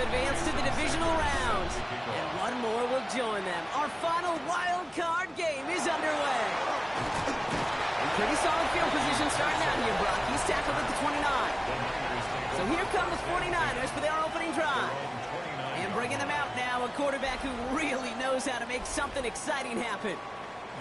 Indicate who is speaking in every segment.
Speaker 1: have advanced to the divisional round. And one more will join them. Our final wild card game is underway. And pretty solid field position starting out here, Brock. He's tackled at the 29. So here come the 49ers for their opening drive. And bringing them out now, a quarterback who really knows how to make something exciting happen.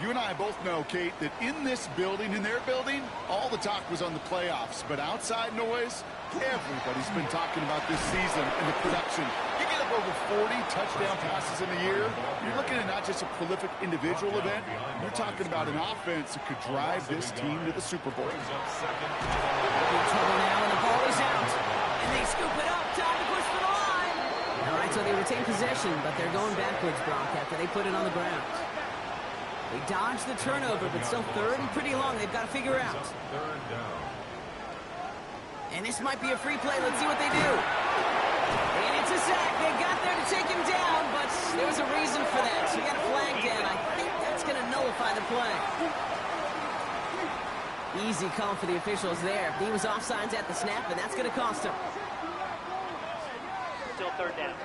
Speaker 2: You and I both know, Kate, that in this building, in their building, all the talk was on the playoffs. But outside noise, everybody's been talking about this season and the production. You get up over 40 touchdown passes in a year. You're looking at not just a prolific individual event. You're talking about an offense that could drive this team to the Super Bowl.
Speaker 1: In trouble now, and the ball is out. And they scoop it up. Time to push for the line. All right, so they retain possession, but they're going backwards, Brock, after they put it on the ground. They dodged the turnover, but still third and pretty long. They've got to figure out. And this might be a free play. Let's see what they do. And it's a sack. They got there to take him down, but there was a reason for that. So you got a flag down. I think that's going to nullify the play. Easy call for the officials there. He was offsides at the snap, and that's going to cost him.
Speaker 3: Still third down.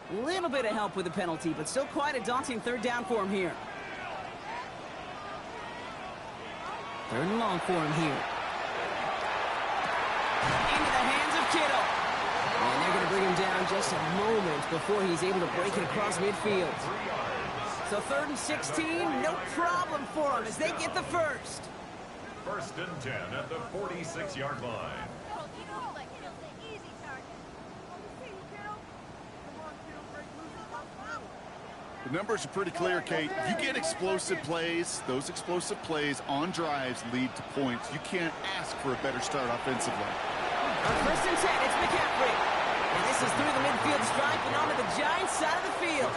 Speaker 1: A little bit of help with the penalty, but still quite a daunting third down for him here. Third and long for him here. Into the hands of Kittle. And they're going to bring him down just a moment before he's able to break it across midfield. So third and 16, no problem for him as they get the first.
Speaker 4: First and 10 at the 46-yard line.
Speaker 2: The numbers are pretty clear, Kate. You get explosive plays. Those explosive plays on drives lead to points. You can't ask for a better start offensively.
Speaker 1: On first and 10, it's McCaffrey. And this is through the midfield stripe and onto the Giants side of the field.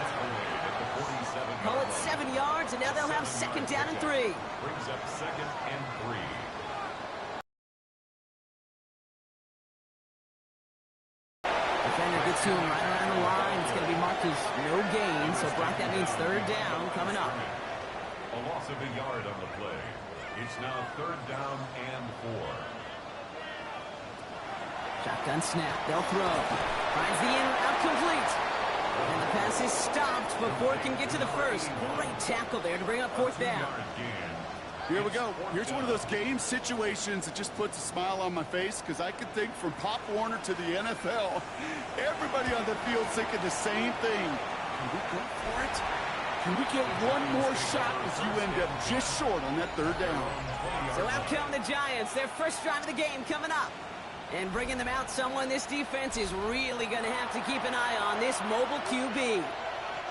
Speaker 1: Call it 7 yards, and now they'll have second down and 3.
Speaker 4: Brings up second and 3.
Speaker 1: Defender gets to him right around the line. It's going to be marked as no gain. So, Brock, that means third down coming up.
Speaker 4: A loss of a yard on the play. It's now third down and 4.
Speaker 1: Shotgun snap. They'll throw. Finds the in out complete. And the pass is stopped before it can get to the first. Great tackle there to bring up fourth down.
Speaker 2: Here we go. Here's one of those game situations that just puts a smile on my face because I could think from Pop Warner to the NFL, everybody on the field thinking the same thing. Can we go for it? Can we get one more shot as you end up just short on that third down?
Speaker 1: So out come the Giants. Their first drive of the game coming up. And bringing them out, someone this defense is really going to have to keep an eye on, this mobile QB.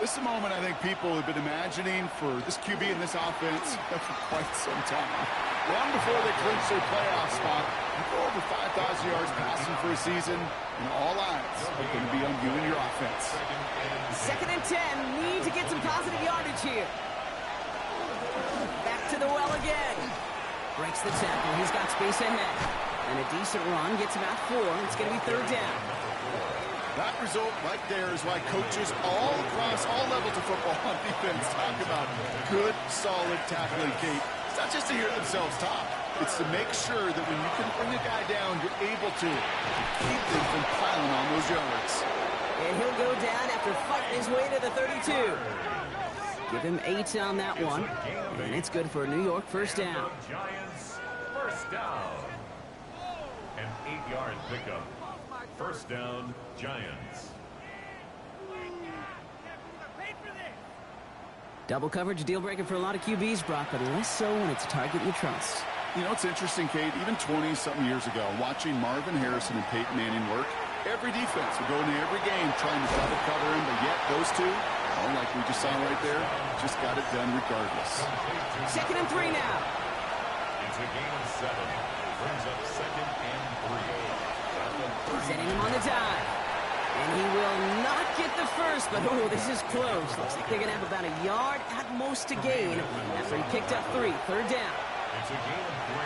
Speaker 2: This is a moment I think people have been imagining for this QB and this offense for quite some time. Long before they clinch their playoff spot, you go over 5,000 yards passing for a season, and all eyes are going to be on you and your offense.
Speaker 1: Second and 10, need to get some positive yardage here. Back to the well again. Breaks the tackle. He's got space ahead. And a decent run gets him out 4. It's going to be third down.
Speaker 2: That result right there is why coaches all across all levels of football on defense talk about good, solid tackling, Kate. It's not just to hear themselves talk. It's to make sure that when you can bring a guy down, you're able to keep them from piling on those yards.
Speaker 1: And he'll go down after fighting his way to the 32. Give him 8 on that one. And it's good for a New York first down.
Speaker 4: Giants, first down. An 8-yard pickup. First down, Giants.
Speaker 1: Double coverage, deal breaker for a lot of QBs, Brock, but less so when it's a target you trust.
Speaker 2: You know, it's interesting, Kate, even 20-something years ago, watching Marvin Harrison and Peyton Manning work, every defense would go into every game trying to double cover him, but yet those two, like we just saw right there, just got it done regardless.
Speaker 1: Second and 3 now.
Speaker 4: It's a gain of 7. Brings up second and 3.
Speaker 1: Setting him on the dive. And he will not get the first, but oh, this is close. Looks like they're going to have about a yard at most to gain after he picked up 3. Third down.
Speaker 4: It's a gain of 3.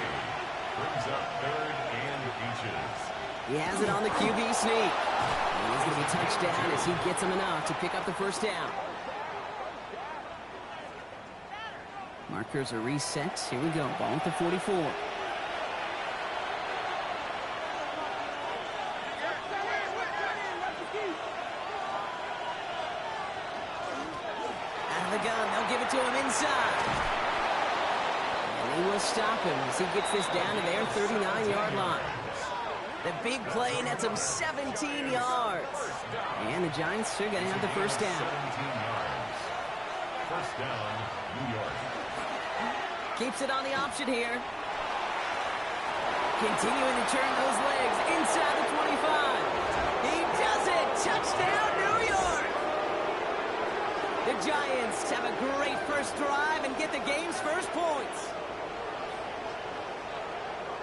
Speaker 4: Brings up third and inches.
Speaker 1: He has it on the QB sneak. And he's going to be touchdown as he gets him enough to pick up the first down. Markers are reset. Here we go. Ball at the 44. the gun, they'll give it to him inside. And they will stop him as he gets this down to their 39-yard line. The big play nets him 17 yards. And the Giants are going to have the first down.
Speaker 4: 17 yards. First down, New York.
Speaker 1: Keeps it on the option here. Continuing to turn those legs inside the 25. He does it! Touchdown, New York! The Giants have a great first drive and get the game's first points.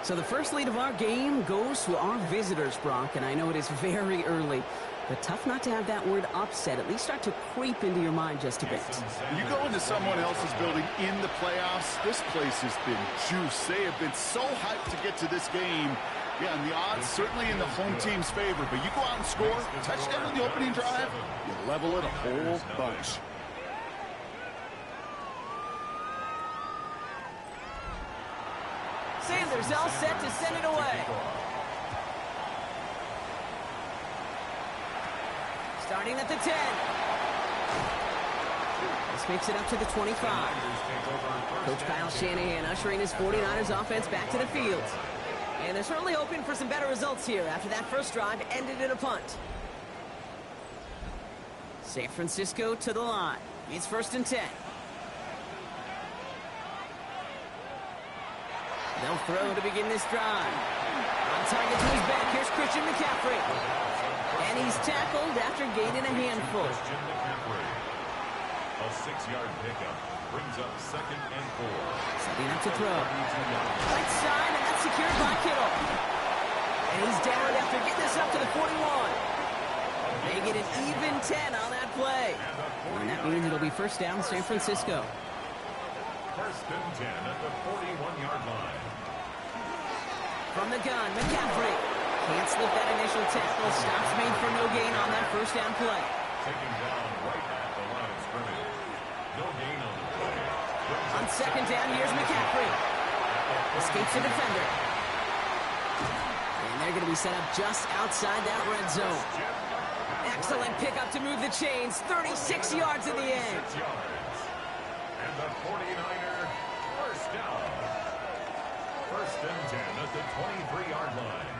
Speaker 1: So the first lead of our game goes to our visitors, Brock, and I know it is very early, but tough not to have that word upset at least start to creep into your mind just a bit.
Speaker 2: You go into someone else's building in the playoffs, this place has been juice. They have been so hyped to get to this game. Yeah, and the odds certainly in the home team's favor, but you go out and score, touchdown on the opening drive, you level it a whole bunch.
Speaker 1: Sanders all set to send it away. Starting at the 10. This makes it up to the 25. Coach Kyle Shanahan ushering his 49ers offense back to the field. And they're certainly hoping for some better results here after that first drive ended in a punt. San Francisco to the line. It's 1st and 10. They'll throw to begin this drive. On target to his back. Here's Christian McCaffrey. And he's tackled after gaining a handful.
Speaker 4: Christian McCaffrey. A 6-yard pickup brings up 2nd and 4.
Speaker 1: Setting up to throw. Right side, and that's secured by Kittle. And he's down after getting this up to the 41. They get an even 10 on that play. And that means it'll be first down San Francisco.
Speaker 4: 1st and 10 at the 41-yard line.
Speaker 1: From the gun, McCaffrey. Can't slip that initial tackle. Stops made for no gain on that first down play.
Speaker 4: Taken down right at the line of scrimmage. No gain on the play.
Speaker 1: On 2nd down, here's McCaffrey. Escapes the defender. And they're going to be set up just outside that red zone. Excellent pickup to move the chains. 36 yards in the end.
Speaker 4: 6 yards. And the 49er first down. 1st and 10 at the 23-yard line.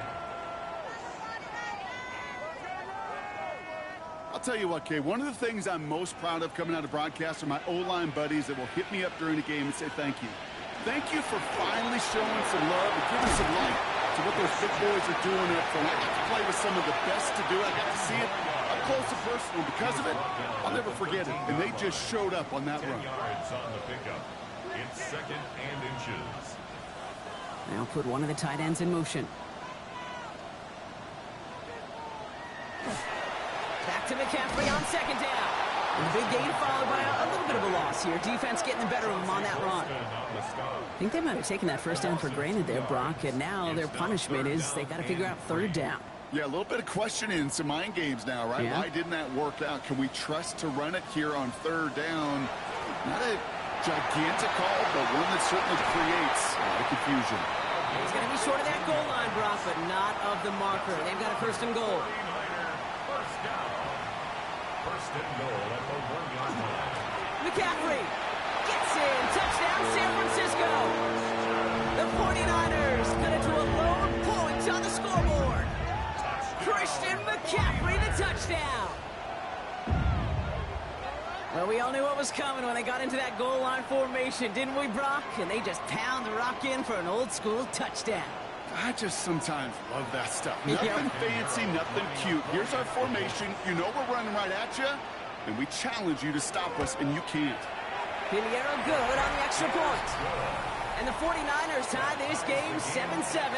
Speaker 2: I'll tell you what, Kay, one of the things I'm most proud of coming out of broadcast are my O-line buddies that will hit me up during the game and say thank you. Thank you for finally showing some love and giving some light to what those big boys are doing up front. I got to play with some of the best to do it. I got to see it up close and personal. Because of it, I'll never forget it. And they just showed up on that
Speaker 4: 10
Speaker 2: run.
Speaker 4: yards on the pickup. It's 2nd and inches.
Speaker 1: They'll put one of the tight ends in motion. Back to McCaffrey on 2nd down. And the big gain followed by a little bit of a loss here. Defense getting the better of them on that run. I think they might have taken that first down for granted there, Brock, and now their punishment is they got to figure out 3rd down.
Speaker 2: Yeah, a little bit of questioning, some mind games now, right?
Speaker 1: Yeah.
Speaker 2: Why didn't that work out? Can we trust to run it here on 3rd down? Not a gigantic call, but one that certainly creates a lot of confusion.
Speaker 1: He's going to be short of that goal line, Brock, but not of the marker. They've got a 1st and goal.
Speaker 4: First down. 1st and goal at the 1-yard line.
Speaker 1: McCaffrey gets in. Touchdown, San Francisco. The 49ers cut it to a lone point on the scoreboard. Christian McCaffrey, the touchdown. Well, we all knew what was coming when they got into that goal line formation, didn't we, Brock? And they just pound the rock in for an old-school touchdown.
Speaker 2: I just sometimes love that stuff. Nothing fancy, nothing cute. Here's our formation. You know we're running right at you, and we challenge you to stop us, and you can't.
Speaker 1: Pinheiro good on the extra point. And the 49ers tie this game 7-7.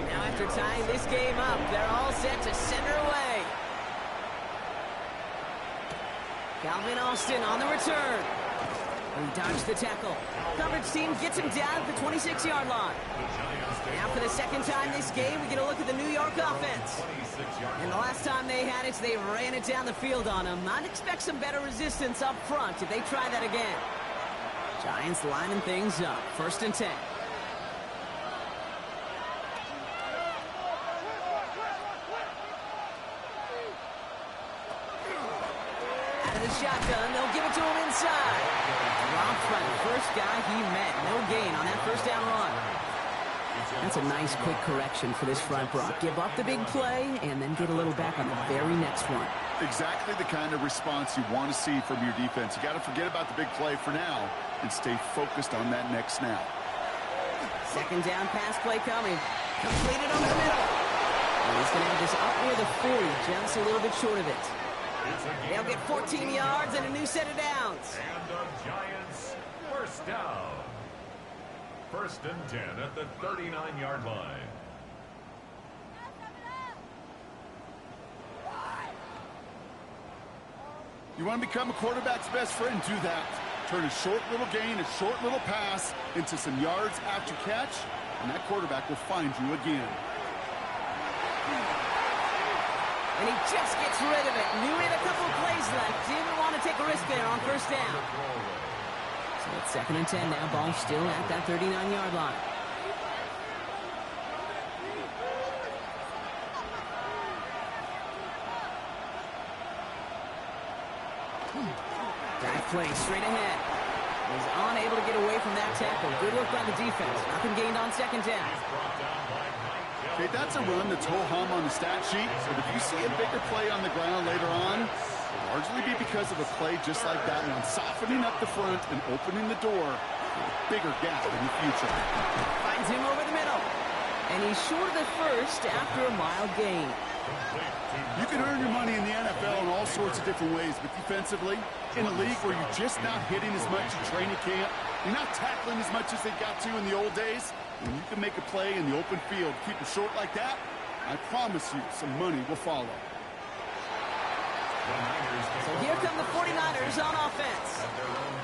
Speaker 1: Now after tying this game up, they're all set to send her away. Calvin Austin on the return. He dodged the tackle. Coverage team gets him down at the 26-yard line. Now for the 2nd time this game, we get a look at the New York offense. And the last time they had it, they ran it down the field on them. I'd expect some better resistance up front if they try that again. Giants lining things up. 1st and 10. out of the shotgun. They'll give it to him inside. Dropped by the first guy he met. No gain on that first down run. That's a nice quick correction for this front, Brock. Give up the big play and then get a little back on the very next one.
Speaker 2: Exactly the kind of response you want to see from your defense. You got to forget about the big play for now and stay focused on that next snap.
Speaker 1: Second down pass play coming. Completed over the middle. And he's going to have this up near the 40, just a little bit short of it. They'll get 14 yards and a new set of downs.
Speaker 4: And the Giants first down. First and 10 at the 39-yard line.
Speaker 2: You want to become a quarterback's best friend, do that. Turn a short little gain, a short little pass into some yards after catch, and that quarterback will find you again.
Speaker 1: And he just gets rid of it. Knew he had a couple of plays left. Didn't want to take a risk there on first down. So it's second and 10 now. Ball still at that 39-yard line. Back play straight ahead. He's unable to get away from that tackle. Good look by the defense. Nothing gained on second down.
Speaker 2: Okay, that's a run that's ho-hum on the stat sheet, but if you see a bigger play on the ground later on, it'll largely be because of a play just like that one, softening up the front and opening the door for a bigger gap in the future.
Speaker 1: Finds him over the middle. And he's short of the first after a mild gain.
Speaker 2: You can earn your money in the NFL in all sorts of different ways, but defensively, in a league where you're just not hitting as much in training camp, you're not tackling as much as they got to in the old days, when you can make a play in the open field, keep it short like that, I promise you some money will follow.
Speaker 1: So here come the 49ers on offense.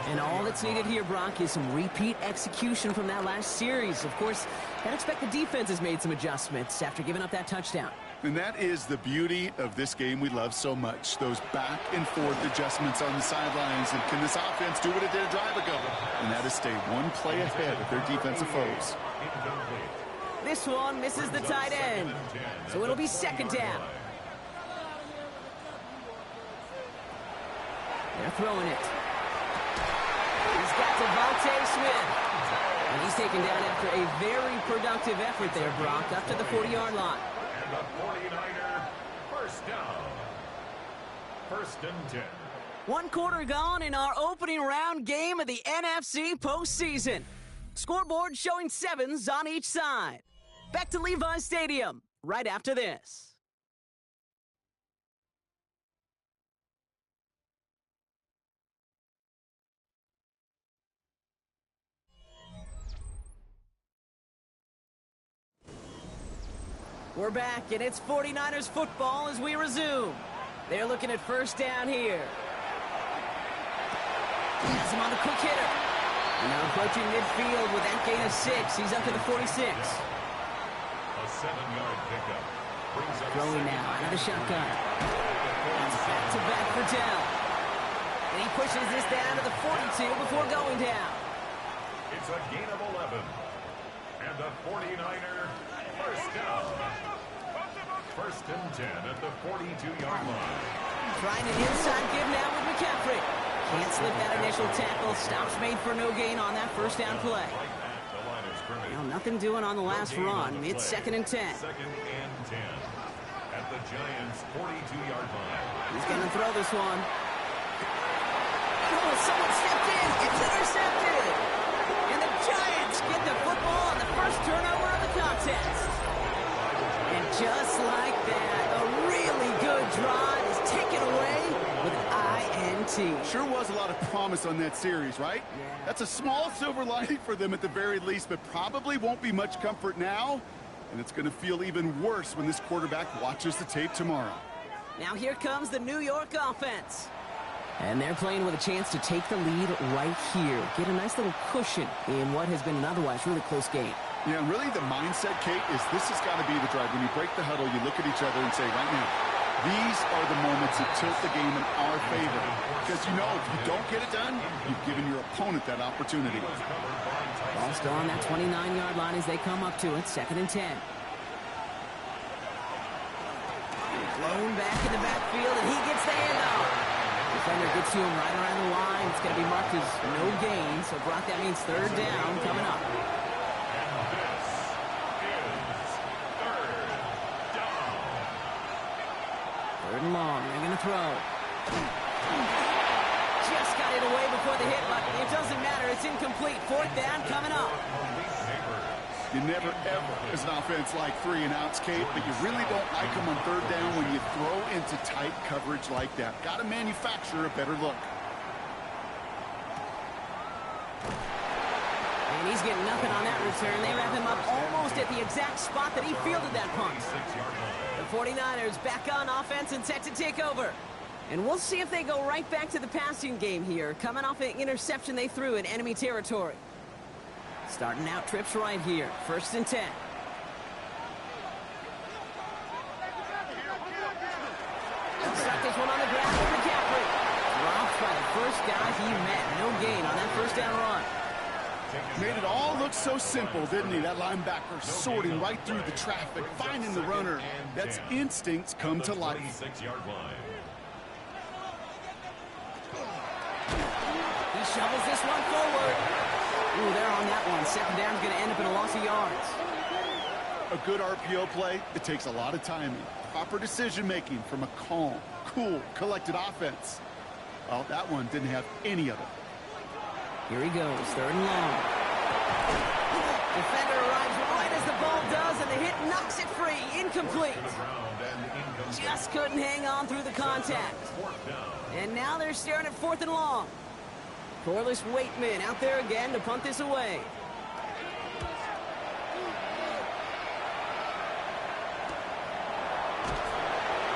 Speaker 1: And all that's needed here, Brock, is some repeat execution from that last series. Of course, I'd expect the defense has made some adjustments after giving up that touchdown.
Speaker 2: And that is the beauty of this game we love so much, those back and forth adjustments on the sidelines. And can this offense do what it did a drive ago? And that is stay one play ahead of their defensive foes.
Speaker 1: This one misses the tight end, so it'll be second down. They're throwing it. He's got Devontae Smith. And he's taken down after a very productive effort there, Brock, up to the 40-yard line.
Speaker 4: And the 49er first down. First and 10.
Speaker 1: One quarter gone in our opening round game of the NFC postseason. Scoreboard showing 7s on each side. Back to Levi's Stadium right after this. We're back, and it's 49ers football as we resume. They're looking at first down here. Has him on the quick hitter. And now approaching midfield with that gain of 6. He's up to the 46.
Speaker 4: A 7-yard pickup.
Speaker 1: Throwing now out of the shotgun. That's back-to-back for Dell. And he pushes this down to the 42 before going down.
Speaker 4: It's a gain of 11. And the 49er first down. First and 10 at the 42-yard line.
Speaker 1: Trying an inside give now with McCaffrey. Can't slip that initial tackle. Stops made for no gain on that first down play. Well, nothing doing on the last run. It's second and 10.
Speaker 4: Second and 10 at the Giants' 42-yard line.
Speaker 1: He's going to throw this one. Oh, someone stepped in. It's intercepted. And the Giants get the football on the first turnover of the contest. And just like that, a really good drive is taken away with an INT.
Speaker 2: Sure was a lot of promise on that series, right?
Speaker 1: Yeah.
Speaker 2: That's a small silver lining for them at the very least, but probably won't be much comfort now. And it's going to feel even worse when this quarterback watches the tape tomorrow.
Speaker 1: Now here comes the New York offense. And they're playing with a chance to take the lead right here. Get a nice little cushion in what has been an otherwise really close game.
Speaker 2: Yeah, and really the mindset, Kate, is this has got to be the drive. When you break the huddle, you look at each other and say, right now, these are the moments that tilt the game in our favor. Because you know, if you don't get it done, you've given your opponent that opportunity.
Speaker 1: Ball still on that 29-yard line as they come up to it, second and 10. Blown back in the backfield, and he gets the handoff. Defender gets to him right around the line. It's going to be marked as no gain. So, Brock, that means third down coming up.
Speaker 4: And this is third down.
Speaker 1: Third and long. They're going to throw. Just got it away before the hit, but it doesn't matter. It's incomplete. Fourth down coming up.
Speaker 2: You never, ever, as an offense, like 3 and outs, Kate, but you really don't like them on third down when you throw into tight coverage like that. Got to manufacture a better look.
Speaker 1: And he's getting nothing on that return. They wrap him up almost at the exact spot that he fielded that punt. The 49ers back on offense and set to take over. And we'll see if they go right back to the passing game here, coming off an interception they threw in enemy territory. Starting out trips right here. First and 10. Stuck this one on the ground for McCaffrey. Dropped by the first guy he met. No gain on that first down run.
Speaker 2: Made it all look so simple, didn't he? That linebacker sorting right through the traffic, finding the runner. That's instincts come to life.
Speaker 1: He shovels this one forward. Ooh, they're on that one. Second down's going to end up in a loss of yards.
Speaker 2: A good RPO play, it takes a lot of timing. Proper decision-making from a calm, cool, collected offense. Well, that one didn't have any of it.
Speaker 1: Here he goes, third and long. Defender arrives right as the ball does, and the hit knocks it free. Incomplete. Just couldn't hang on through the contact. And now they're staring at fourth and long. Corliss Waitman out there again to punt this away.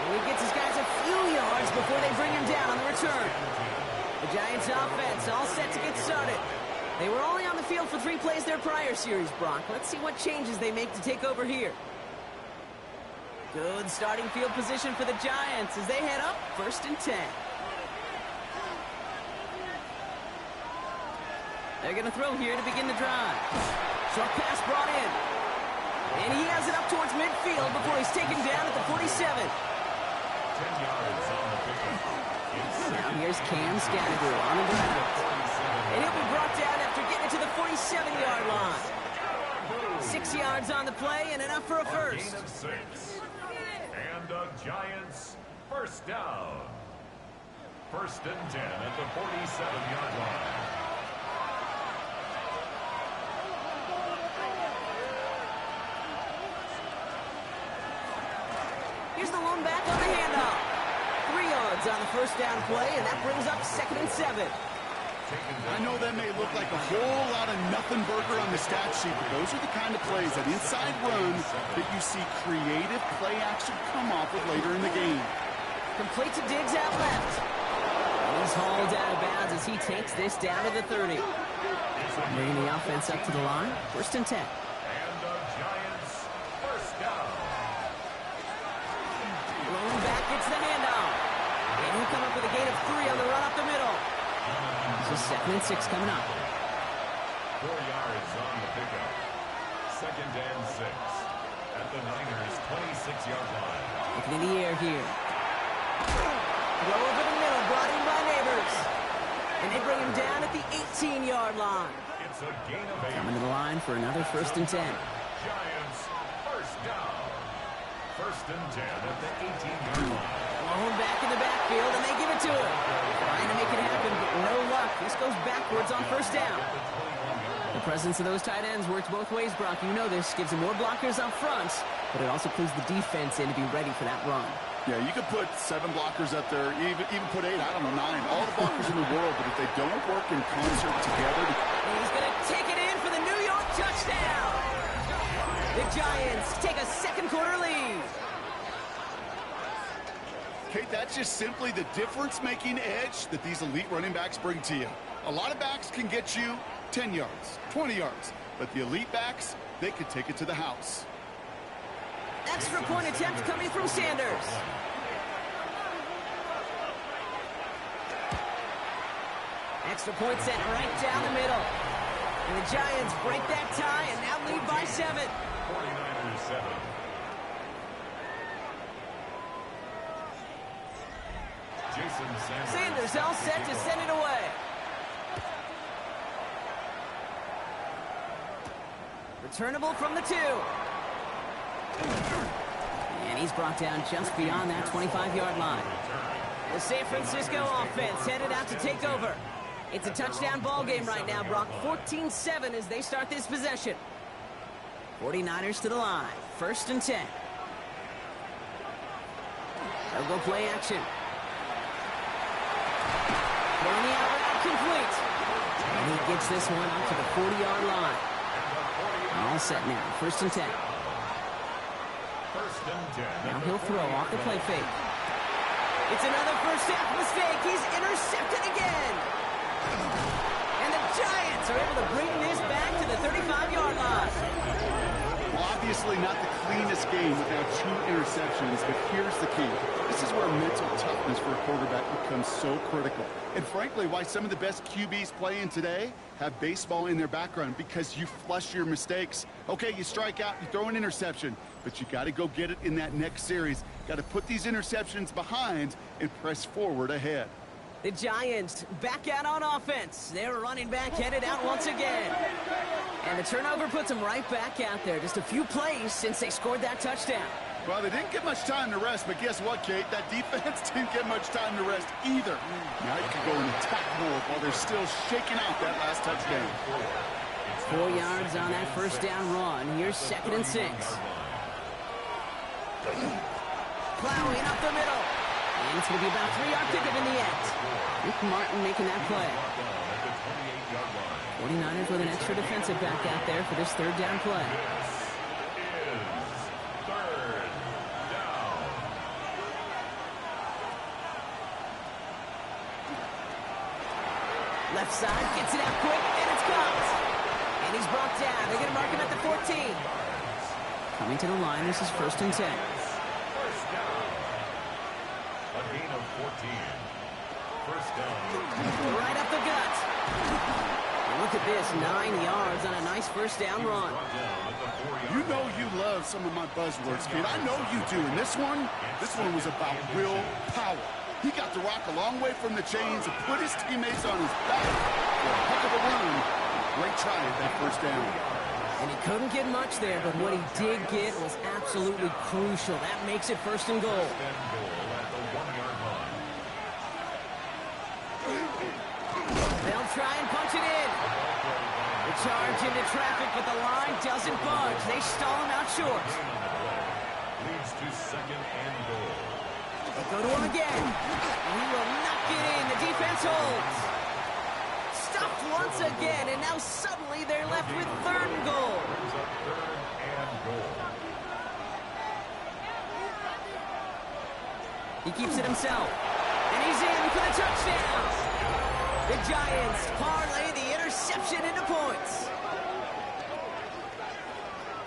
Speaker 1: And he gets his guys a few yards before they bring him down on the return. The Giants offense all set to get started. They were only on the field for 3 plays their prior series, Brock. Let's see what changes they make to take over here. Good starting field position for the Giants as they head up first and 10. They're going to throw here to begin the drive. Short pass brought in. And he has it up towards midfield before he's taken down at the 47.
Speaker 4: 10 yards on the pickup.
Speaker 1: Now here's Cam Scanagle on the ground. And he'll be brought down after getting it to the 47-yard line. 6 yards on the play and enough for a first.
Speaker 4: Gain of 6. And the Giants first down. First and 10 at the 47-yard line.
Speaker 1: Here's the lone back on the handoff. 3 yards on the first down play, and that brings up second and 7.
Speaker 2: I know that may look like a whole lot of nothing burger on the stat sheet, but those are the kind of plays, that inside run, that you see creative play action come off with later in the game.
Speaker 1: Complete to Diggs out left. And he's hauled out of bounds as he takes this down to the 30. Bringing the offense up to the line. First and 10.
Speaker 4: And the Giants first down.
Speaker 1: Lone back gets the handoff. And he'll come up with a gain of 3 on the run up the middle. So second and 6 coming up.
Speaker 4: 4 yards on the pickup. Second and 6 at the Niners' 26-yard line.
Speaker 1: Looking in the air here. Throw over the middle, brought in by Neighbors. And they bring him down at the 18-yard line.
Speaker 4: It's a gain of 8.
Speaker 1: Coming to the line for another first and 10.
Speaker 4: Giants first down. First and 10 at the 18-yard line.
Speaker 1: Lone back in the backfield, and they give it to him. Trying to make it happen, but no luck. This goes backwards on first down. The presence of those tight ends works both ways, Brock. You know this. Gives them more blockers up front, but it also clues the defense in to be ready for that run.
Speaker 2: Yeah, you could put 7 blockers up there, even put 8, I don't know, 9. All the blockers in the world, but if they don't work in concert together...
Speaker 1: And he's going to take it in for the New York touchdown. The Giants take a second-quarter lead.
Speaker 2: Kate, that's just simply the difference-making edge that these elite running backs bring to you. A lot of backs can get you 10 yards, 20 yards, but the elite backs, they could take it to the house.
Speaker 1: Extra point attempt coming from Sanders. Extra point sent right down the middle. And the Giants break that tie and now lead by 7.
Speaker 4: 49ers 7.
Speaker 1: Sanders all set to send it away. Returnable from the 2. And he's brought down just beyond that 25-yard line. The San Francisco offense headed out to take over. It's a touchdown ball game right now, Brock. 14-7 as they start this possession. 49ers to the line. 1st and 10. They'll go play action. Throwing the out route complete. And he gets this one out to the 40-yard line. All set now. 1st and 10. Now he'll throw off the play fake. It's another first half mistake. He's intercepted again. And the Giants are able to bring this back to the 35-yard line.
Speaker 2: Well, obviously not the cleanest game without 2 interceptions, but here's the key. This is where mental toughness for a quarterback becomes so critical. And frankly, why some of the best QBs playing today have baseball in their background, because you flush your mistakes. Okay, you strike out, you throw an interception, but you got to go get it in that next series. Got to put these interceptions behind and press forward ahead.
Speaker 1: The Giants back out on offense. Their running back headed out once again. And the turnover puts them right back out there. Just a few plays since they scored that touchdown.
Speaker 2: Well, they didn't get much time to rest, but guess what, Kate? That defense didn't get much time to rest either. Now you can go in attack mode while they're still shaking out that last touchdown.
Speaker 1: 4 yards on that first down run. Here's 2nd and 6. Plowing up the middle. And it's going to be about a 3-yard pickup in the end. Rick Martin making that play. 49ers with an extra defensive back out there for this 3rd down play. Left side, gets it out quick, and it's caught. And he's brought down. They're going to mark him at the 14. Coming to the line, this is 1st and 10.
Speaker 4: First down. A gain of 14. First down.
Speaker 1: Right up the gut. And look at this, 9 yards on a nice first down run.
Speaker 2: You know you love some of my buzzwords, kid. I know you do. And this one was about real power. He got the rock a long way from the chains and put his teammates on his back for a heck of a run. Great try at that first down.
Speaker 1: And he couldn't get much there, but what he did get was absolutely crucial. That makes it 1st and goal. They'll try and punch it in. The charge into traffic, but the line doesn't budge. They stall him out short.
Speaker 4: Leads to 2nd and goal.
Speaker 1: They go to him again. He will knock it in. The defense holds. Stuffed once again, and now suddenly they're left with 3rd and goal.
Speaker 4: Brings up 3rd and goal.
Speaker 1: He keeps it himself. And he's in for the touchdown. The Giants parlay the interception into points.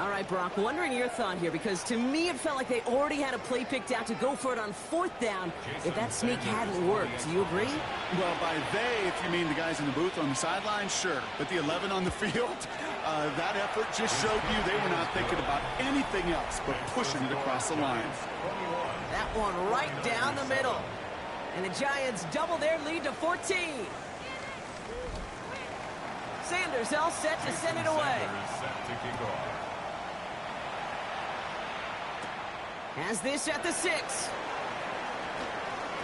Speaker 1: All right, Brock, wondering your thought here, because to me it felt like they already had a play picked out to go for it on 4th down if that sneak hadn't worked. Do you agree?
Speaker 2: Well, by they, if you mean the guys in the booth on the sideline, sure. But the 11 on the field, that effort just showed you they were not thinking about anything else but pushing it across the line.
Speaker 1: That one right down the middle. And the Giants double their lead to 14. Sanders all set to send it away. Has this at the 6.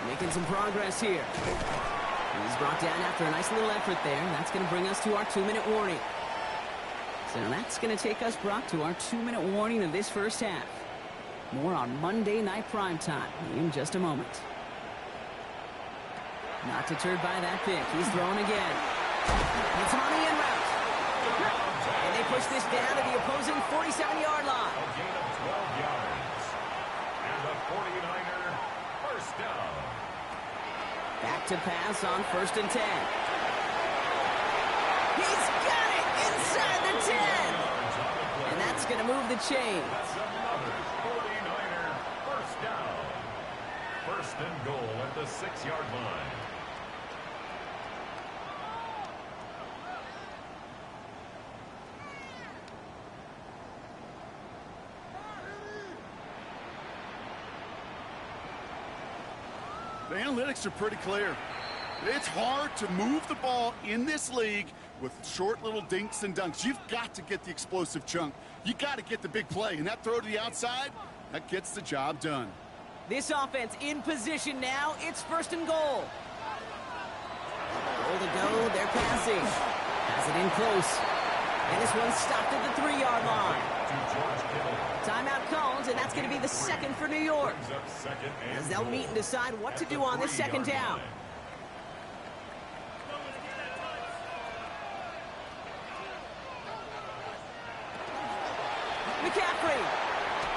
Speaker 1: Making some progress here. He's brought down after a nice little effort there. That's going to bring us to our 2-minute warning. So that's going to take us, Brock, to our 2-minute warning of this first half. More on Monday Night Primetime in just a moment. Not deterred by that pick. He's throwing again. It's on the in route. And they push this down to the opposing 47-yard line.
Speaker 4: A gain of 12 yards. And the 49er first down.
Speaker 1: Back to pass on 1st and 10. He's got it inside the 10. And that's going to move the chains.
Speaker 4: That's another 49er first down. 1st and goal at the 6-yard line.
Speaker 2: The analytics are pretty clear. It's hard to move the ball in this league with short little dinks and dunks. You've got to get the explosive chunk. You got to get the big play. And that throw to the outside, that gets the job done.
Speaker 1: This offense in position now. It's 1st and goal. Goal to go. They're passing. Has it in close. And this one's stopped at the 3-yard line. Timeout calls, and that's going to be the 2nd for New York. As they'll meet and decide what to do on this 2nd down. McCaffrey.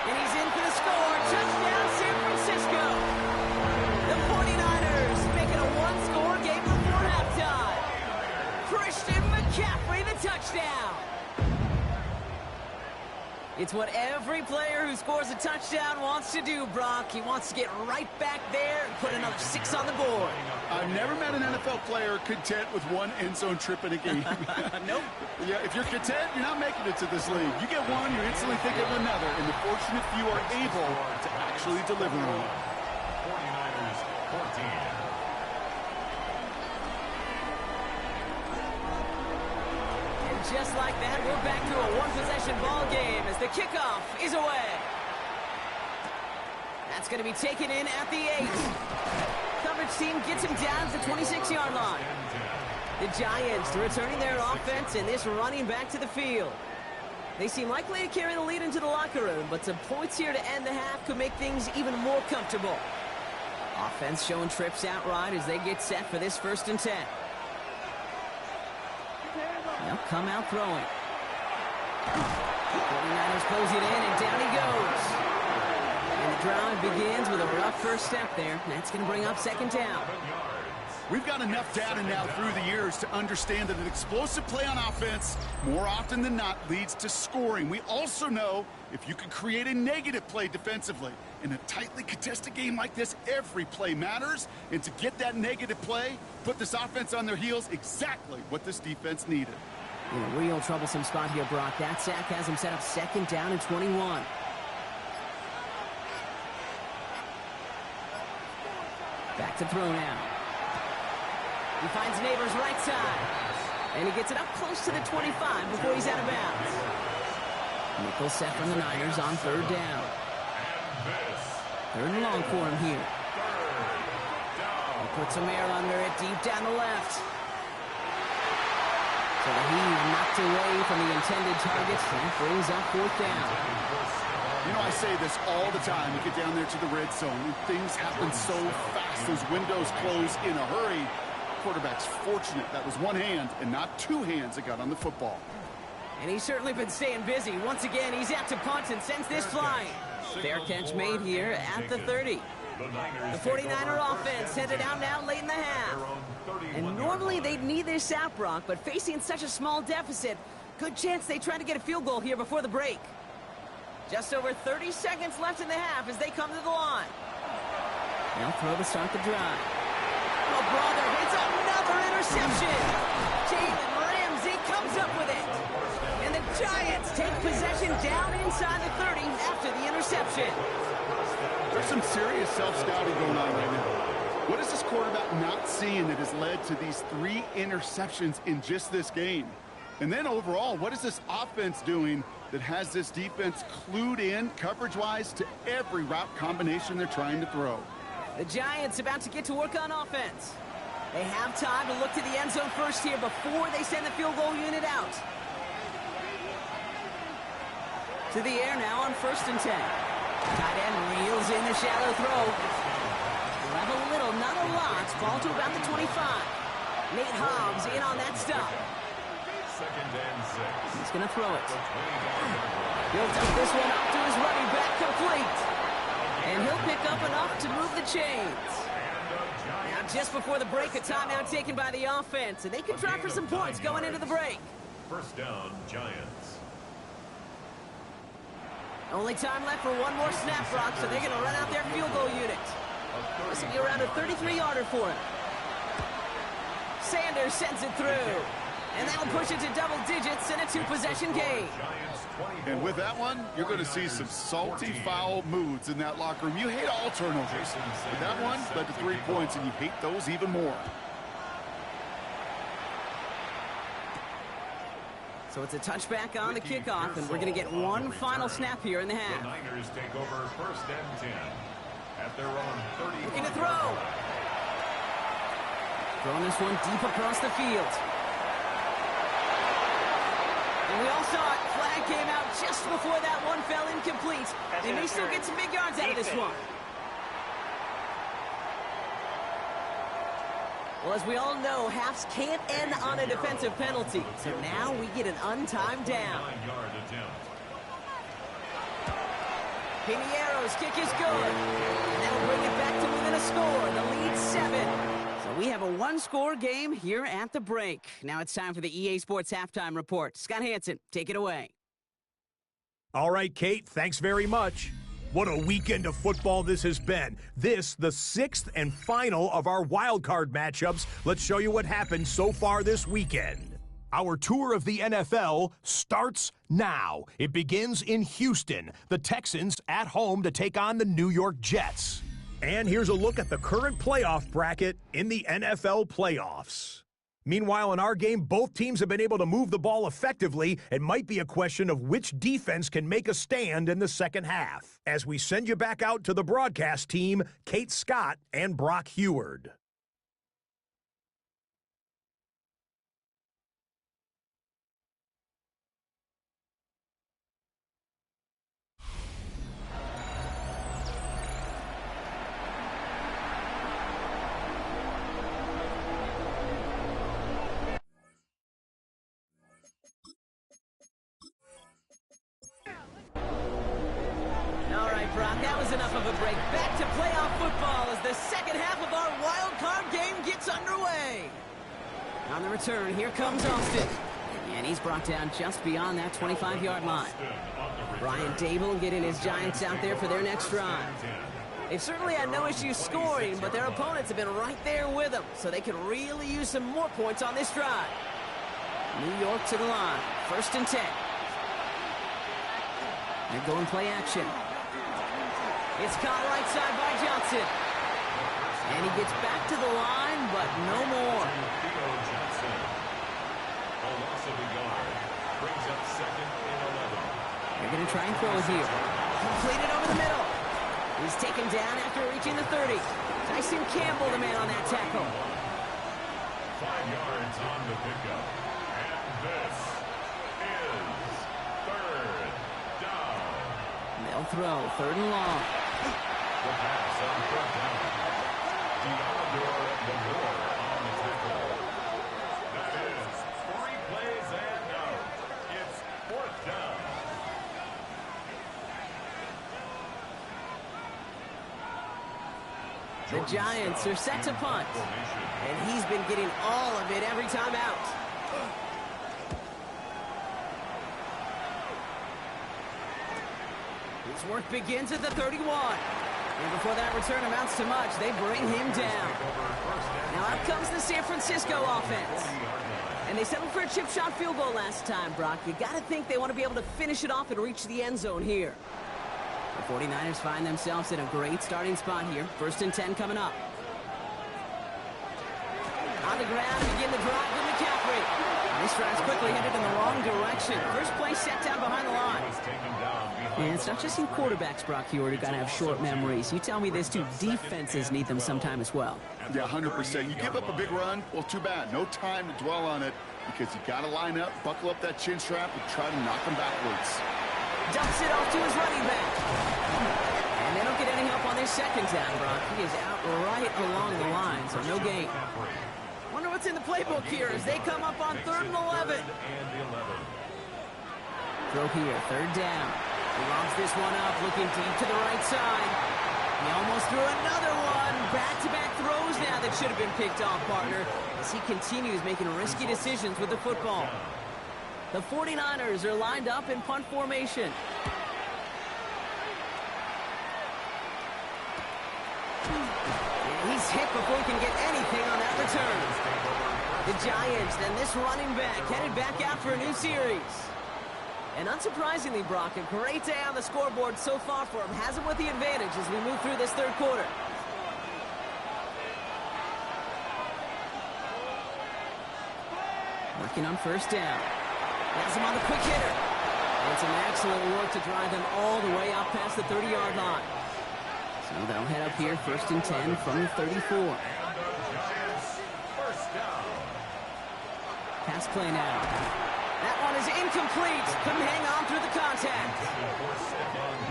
Speaker 1: And he's in for the score. Touchdown, San Francisco. The 49ers make it a one-score game before halftime. Christian McCaffrey, the touchdown. It's what every player who scores a touchdown wants to do, Brock. He wants to get right back there and put another 6 on the board.
Speaker 2: I've never met an NFL player content with one end zone trip in a game.
Speaker 1: Nope.
Speaker 2: Yeah, if you're content, you're not making it to this league. You get one, you instantly think of another, and the fortunate few are able to actually deliver on it.
Speaker 4: 49ers 14.
Speaker 1: Just like that, we're back to a one-possession ball game as the kickoff is away. That's going to be taken in at the 8. Coverage team gets him down to the 26-yard line. The Giants returning their offense and this running back to the field. They seem likely to carry the lead into the locker room, but some points here to end the half could make things even more comfortable. Offense showing trips out right as they get set for this 1st and 10. They'll come out throwing. 49ers pulls it in, and down he goes. And the drive begins with a rough first step there. That's going to bring up 2nd down.
Speaker 2: We've got enough data now through the years to understand that an explosive play on offense, more often than not, leads to scoring. We also know if you can create a negative play defensively. In a tightly contested game like this, every play matters. And to get that negative play, put this offense on their heels, exactly what this defense needed.
Speaker 1: In a real troublesome spot here, Brock. That sack has him set up 2nd down and 21. Back to throw now. He finds Neighbors right side. And he gets it up close to the 25 before he's out of bounds. Nickel set from the Niners on 3rd down. 3rd and long for him here. He puts some air under it deep down the left. So the heave knocked away from the intended target. That brings up 4th down.
Speaker 2: You know, I say this all the time. You get down there to the red zone, and things happen so fast. Those windows close in a hurry. Quarterback's fortunate that was one hand and not 2 hands that got on the football.
Speaker 1: And he's certainly been staying busy. Once again, he's out to punt and sends this flying. Fair catch made here at the 30. The 49er offense headed out now late in the half. And normally they'd need this out, Brock, but facing such a small deficit, good chance they try to get a field goal here before the break. Just over 30 seconds left in the half as they come to the line. They'll throw to start the drive. Oh, brother, it's another interception. Jalen Ramsey comes up with it. And the Giants take possession down inside the 30 after the interception.
Speaker 2: There's some serious self-scouting going on right now. What is this quarterback not seeing that has led to these 3 interceptions in just this game? And then overall, what is this offense doing that has this defense clued in coverage-wise to every route combination they're trying to throw?
Speaker 1: The Giants about to get to work on offense. They have time to look to the end zone first here before they send the field goal unit out. To the air now on 1st and 10. Tight end reels in the shallow throw. Grab a little, not a lot. Ball to about the 25. Nate Hobbs in on that stop.
Speaker 4: 2nd and 6.
Speaker 1: He's going to throw it. He'll dump this one up to his running back, complete. And he'll pick up enough to move the chains. Now, just before the break, a timeout taken by the offense. And they can try for some points going into the break.
Speaker 4: 1st down, Giants.
Speaker 1: Only time left for one more snap, Brock, so they're going to run out their field goal unit. This will be around a 33-yarder for him. Sanders sends it through. And that'll push it to double digits in a two-possession game.
Speaker 2: And with that one, you're going to see some salty, foul moods in that locker room. You hate all turnovers. With that one, led to 3 points, and you hate those even more.
Speaker 1: So it's a touchback on the kickoff, and we're going to get one final snap here in the half.
Speaker 4: The Niners take over 1st and 10 at their own 30.
Speaker 1: Looking to throw. Throwing this one deep across the field. And we all saw it. Flag came out just before that one fell incomplete. They may still get some big yards out of this one. Well, as we all know, halves can't end on a defensive penalty. So now we get an untimed down.
Speaker 4: 9-yard attempt.
Speaker 1: Piniero's kick is good. And that'll bring it back to within a score. The lead 7. So we have a one-score game here at the break. Now it's time for the EA Sports Halftime Report. Scott Hansen, take it away.
Speaker 3: All right, Kate, thanks very much. What a weekend of football this has been. This, the 6th and final of our wild card matchups. Let's show you what happened so far this weekend. Our tour of the NFL starts now. It begins in Houston. The Texans at home to take on the New York Jets. And here's a look at the current playoff bracket in the NFL playoffs. Meanwhile, in our game, both teams have been able to move the ball effectively. It might be a question of which defense can make a stand in the second half. As we send you back out to the broadcast team, Kate Scott and Brock Heward.
Speaker 1: That was enough of a break. Back to playoff football as the second half of our wild card game gets underway. On the return, here comes Austin. And he's brought down just beyond that 25-yard line. Brian Dable getting his Giants out there for their next drive. They've certainly had no issues scoring, but their opponents have been right there with them, so they could really use some more points on this drive. New York to the line. 1st and 10. They're going play action. It's caught right side by Johnson. And he gets back to the line, but no more. They're going to try and throw it here. Completed over the middle. He's taken down after reaching the 30. Tyson Campbell, the man on that tackle.
Speaker 4: 5 yards on the pickup. And this is 3rd down.
Speaker 1: They'll throw 3rd and long.
Speaker 4: The pass on 3rd down. Deontay Lamore on the tackle. That is 3 plays and out. It's 4th down.
Speaker 1: The Giants are set to punt. And he's been getting all of it every time out. His work begins at the 31. And before that return amounts to much, they bring him down. Now out comes the San Francisco offense. And they settled for a chip shot field goal last time, Brock. You got to think they want to be able to finish it off and reach the end zone here. The 49ers find themselves in a great starting spot here. 1st and 10 coming up. On the ground, begin the drive with McCaffrey. This drive's quickly headed in the wrong direction. First play set down behind the line. And it's not just in quarterbacks, Brock Heward, who got to have short memories. You tell me this too, defenses need them sometime as well.
Speaker 2: Yeah, 100%. You give up a big run, well, too bad. No time to dwell on it because you got to line up, buckle up that chin strap, and try to knock them backwards.
Speaker 1: Dumps it off to his running back. And they don't get any help on their second down, Brock. He is out right along the line, so no gain. Wonder what's in the playbook here as they come up on 3rd and 11. Throw here, 3rd down. He lobs this one up, looking deep to the right side. He almost threw another one. Back-to-back throws now that should have been picked off, partner, as he continues making risky decisions with the football. The 49ers are lined up in punt formation. And he's hit before he can get anything on that return. The Giants, then this running back, headed back out for a new series. And unsurprisingly, Brock, a great day on the scoreboard so far for him. Has him with the advantage as we move through this third quarter. Working on first down. Has him on the quick hitter. And some excellent work to drive them all the way out past the 30-yard line. So they'll head up here, 1st and 10 from the 34. Pass play now. That one is incomplete. Couldn't hang on through the contact.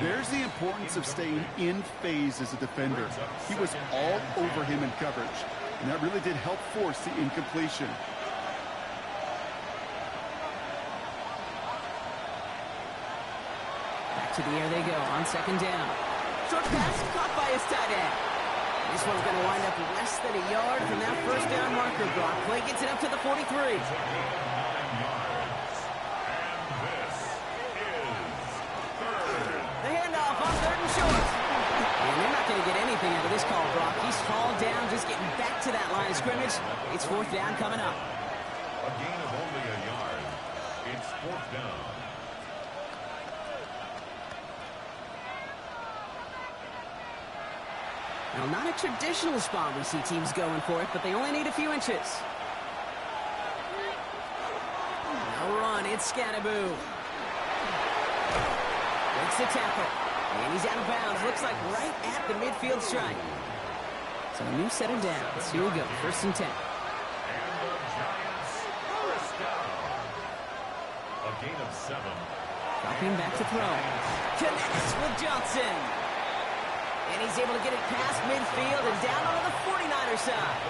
Speaker 2: There's the importance of staying in phase as a defender. He was all over him in coverage, and that really did help force the incompletion.
Speaker 1: Back to the air they go on 2nd down. Short pass caught by his tight end. This one's going to wind up less than a yard from that first down marker. Brock play gets it up to the 43. The handoff on 3rd and short. And they're not going to get anything out of this call, Brock. He's hauled down, just getting back to that line of scrimmage. It's 4th down coming up.
Speaker 4: A gain of only a yard. It's 4th down.
Speaker 1: Now, not a traditional spot we see teams going for it, but they only need a few inches. No run, it's Scattaboo. Breaks the tackle. And he's out of bounds. Looks like right at the midfield stripe. So a new set of downs. Here we go, 1st and 10.
Speaker 4: And the Giants first down. A gain of 7.
Speaker 1: Dropping back to throw. Connects with Johnson. And he's able to get it past midfield and down onto the 49er side.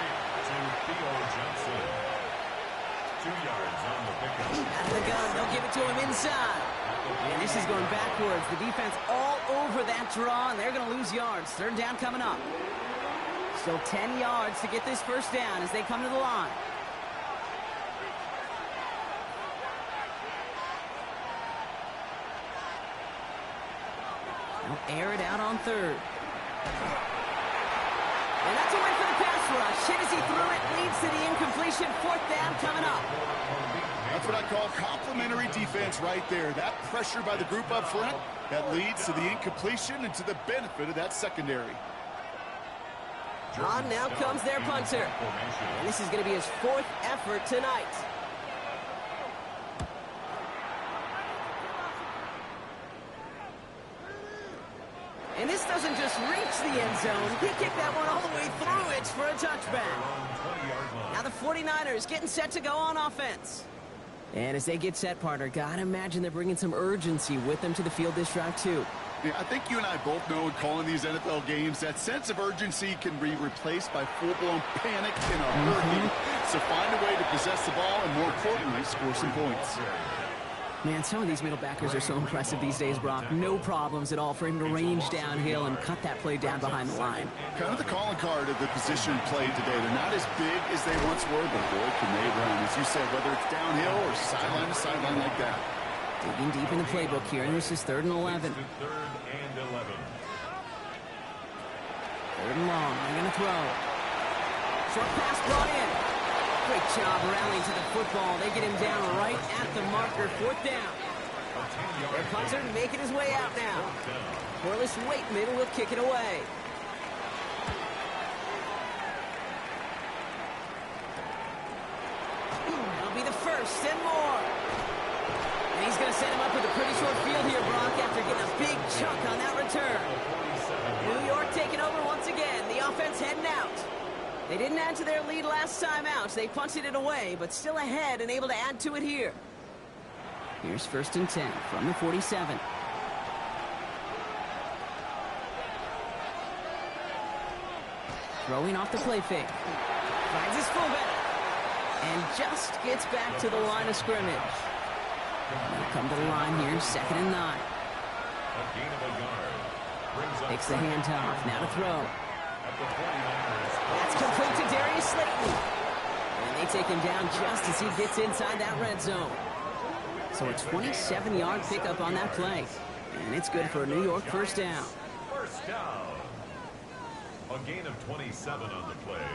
Speaker 4: To Theo Johnson. 2 yards on the pickup.
Speaker 1: Out of the gun, they'll give it to him inside. And this is going backwards. The defense all over that draw, and they're going to lose yards. 3rd down coming up. Still 10 yards to get this first down as they come to the line. They'll air it out on 3rd. And that's a win for the pass rush. Hit as he threw it, leads to the incompletion. 4th down coming up.
Speaker 2: That's what I call complimentary defense right there. That pressure by the group up front, that leads to the incompletion and to the benefit of that secondary.
Speaker 1: On now comes their punter. And this is going to be his 4th effort tonight. And this doesn't just reach the end zone. He kicked that one all the way through it for a touchback. Now the 49ers getting set to go on offense. And as they get set, partner, gotta imagine they're bringing some urgency with them to the field this drive, too.
Speaker 2: Yeah, I think you and I both know in calling these NFL games that sense of urgency can be replaced by full-blown panic in a hurry. So find a way to possess the ball and, more importantly, score some points.
Speaker 1: Man, some of these middle backers are so impressive these days, Brock. No problems at all for him to range downhill and cut that play down behind the line.
Speaker 2: Kind of the calling card of the position played today. They're not as big as they once were, but boy, can they run. As you said, whether it's downhill or sideline to sideline like that.
Speaker 1: Digging deep in the playbook here, and this is 3rd and 11.
Speaker 4: 3rd and 11.
Speaker 1: 3rd and long, they're going to throw. Short pass brought in. Great job rallying to the football. They get him down right at the marker. 4th down. Their punter making his way out now. Corliss Waitman will kick it away. That'll be the 1st and more. And he's going to set him up with a pretty short field here, Brock, after getting a big chunk on that return. New York taking over once again. The offense heading out. They didn't add to their lead last time out. They punted it away, but still ahead and able to add to it here. Here's 1st and 10 from the 47. Throwing off the play fake. Finds his fullback. And just gets back to the line of scrimmage. They'll come to the line here, 2nd and 9.
Speaker 4: A gain of a yard.
Speaker 1: Takes the handoff. Now to throw. That's complete to Darius Slayton. And they take him down just as he gets inside that red zone. So a 27-yard pickup on that play. And it's good for a New York 1st down.
Speaker 4: 1st down. A gain of 27 on the play.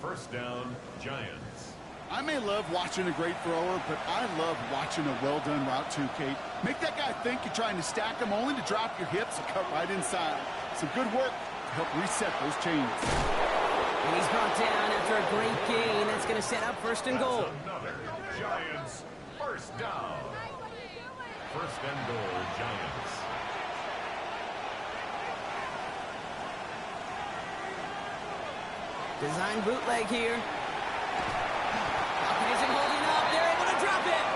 Speaker 4: 1st down, Giants.
Speaker 2: I may love watching a great thrower, but I love watching a well-done route too, Kate. Make that guy think you're trying to stack him only to drop your hips and cut right inside. Some good work to help reset those chains.
Speaker 1: And he's brought down after a great gain. That's going to set up first and goal.
Speaker 4: Another Giants first down. First and goal, Giants.
Speaker 1: Design bootleg here. Falcon isn't holding up. They're able to drop it.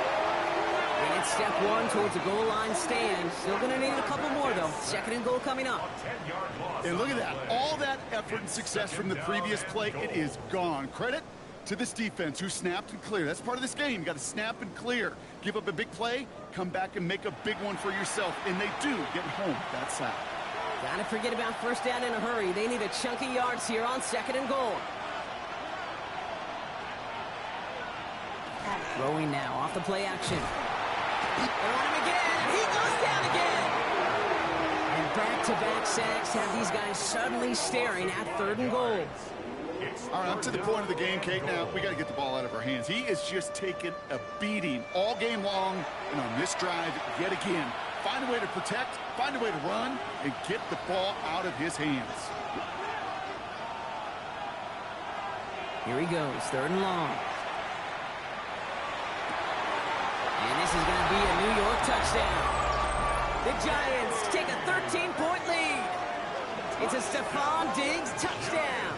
Speaker 1: And it's step one towards a goal line stand. Still going to need a couple more, though. Second and goal coming up.
Speaker 2: And look at that. All that effort and success from the previous play, it is gone. Credit to this defense who snapped and cleared. That's part of this game. You got to snap and clear. Give up a big play, come back and make a big one for yourself. And they do get home with that sack.
Speaker 1: Gotta forget about first down in a hurry. They need a chunky yards here on second and goal. Throwing now off the play action. They're on him again. He goes down again. And back-to-back sacks have these guys suddenly staring at third and goal.
Speaker 2: All right, up to the point of the game, Kate. Now, we got to get the ball out of our hands. He is just taking a beating all game long. And on this drive, yet again, find a way to protect, find a way to run, and get the ball out of his hands.
Speaker 1: Here he goes, third and long. And this is going to be a New York touchdown. The Giants take a 13-point lead. It's a Stephon Diggs touchdown.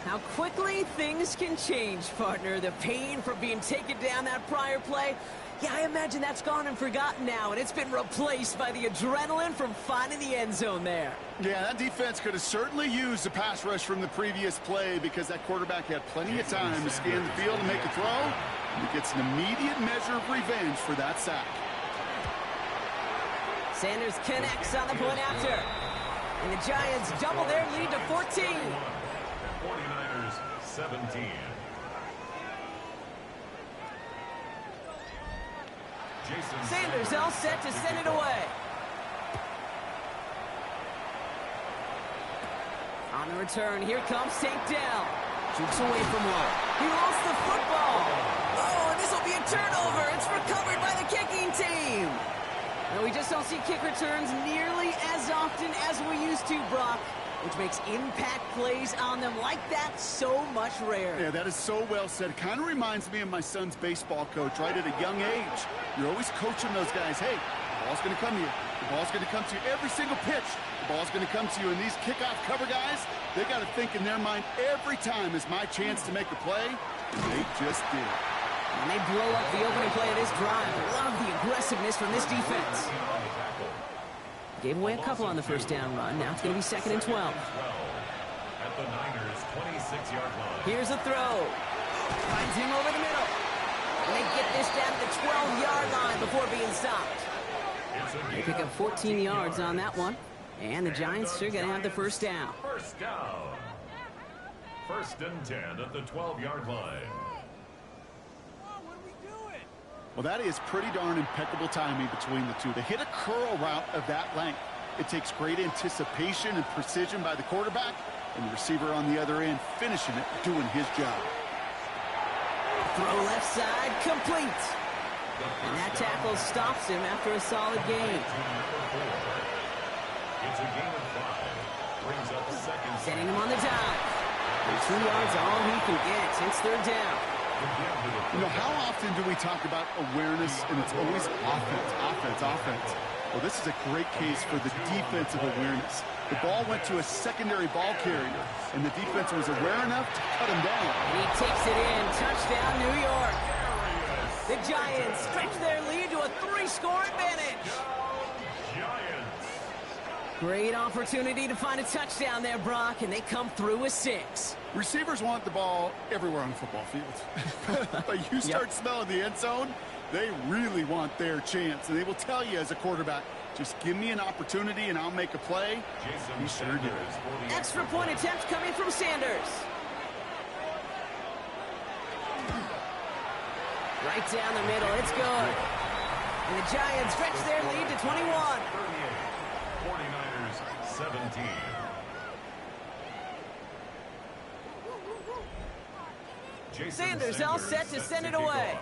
Speaker 1: How quickly things can change, partner. The pain from being taken down that prior play, yeah, I imagine that's gone and forgotten now, and it's been replaced by the adrenaline from finding the end zone there.
Speaker 2: Yeah, that defense could have certainly used the pass rush from the previous play because that quarterback had plenty of time to scan the field and make a throw. And he gets an immediate measure of revenge for that sack.
Speaker 1: Sanders connects on the point after. And the Giants double their lead to 14.
Speaker 4: 49ers 17.
Speaker 1: Sanders all set to send it away. On the return, here comes St. Dell. Jukes away from one. He lost the football. Oh, and this will be a turnover. It's recovered by the kicking team. And we just don't see kick returns nearly as often as we used to, Brock, which makes impact plays on them like that so much rarer.
Speaker 2: Yeah, that is so well said. Kind of reminds me of my son's baseball coach, right at a young age. You're always coaching those guys, hey, the ball's going to come to you. The ball's going to come to you every single pitch. The ball's going to come to you. And these kickoff cover guys, they got to think in their mind every time is my chance to make a play. And they just did.
Speaker 1: And they blow up the opening play of this drive. Love the aggressiveness from this defense. Gave away a couple on the first down run. Now it's going to be second and 12.
Speaker 4: At the Niners' 26-yard line.
Speaker 1: Here's a throw. Finds him over the middle. And they get this down to the 12-yard line before being stopped. They pick up 14 yards on that one. And the Giants are going to have the first down.
Speaker 4: First down. First and 10 at the 12-yard line.
Speaker 2: Well, that is pretty darn impeccable timing between the two. To hit a curl route of that length, it takes great anticipation and precision by the quarterback, and the receiver on the other end finishing it, doing his job.
Speaker 1: Throw left side, complete. And that tackle stops him after a solid gain.
Speaker 4: It's a gain of 5. Brings up second.
Speaker 1: Setting him on the dive. And 2 yards all he can get. It's third down.
Speaker 2: You know, how often do we talk about awareness, and it's always offense, offense, offense? Well, this is a great case for the defensive awareness. The ball went to a secondary ball carrier, and the defense was aware enough to cut him down.
Speaker 1: And he takes it in. Touchdown, New York. The Giants stretch their lead to a 3-score advantage. Great opportunity to find a touchdown there, Brock, and they come through with 6.
Speaker 2: Receivers want the ball everywhere on the football field. But you start smelling the end zone, they really want their chance. And they will tell you as a quarterback, just give me an opportunity and I'll make a play. He sure did.
Speaker 1: Extra point attempt coming from Sanders. Right down the middle, it's good. And the Giants stretch their lead to 21.
Speaker 4: 49ers 17.
Speaker 1: Sanders all set to send it away.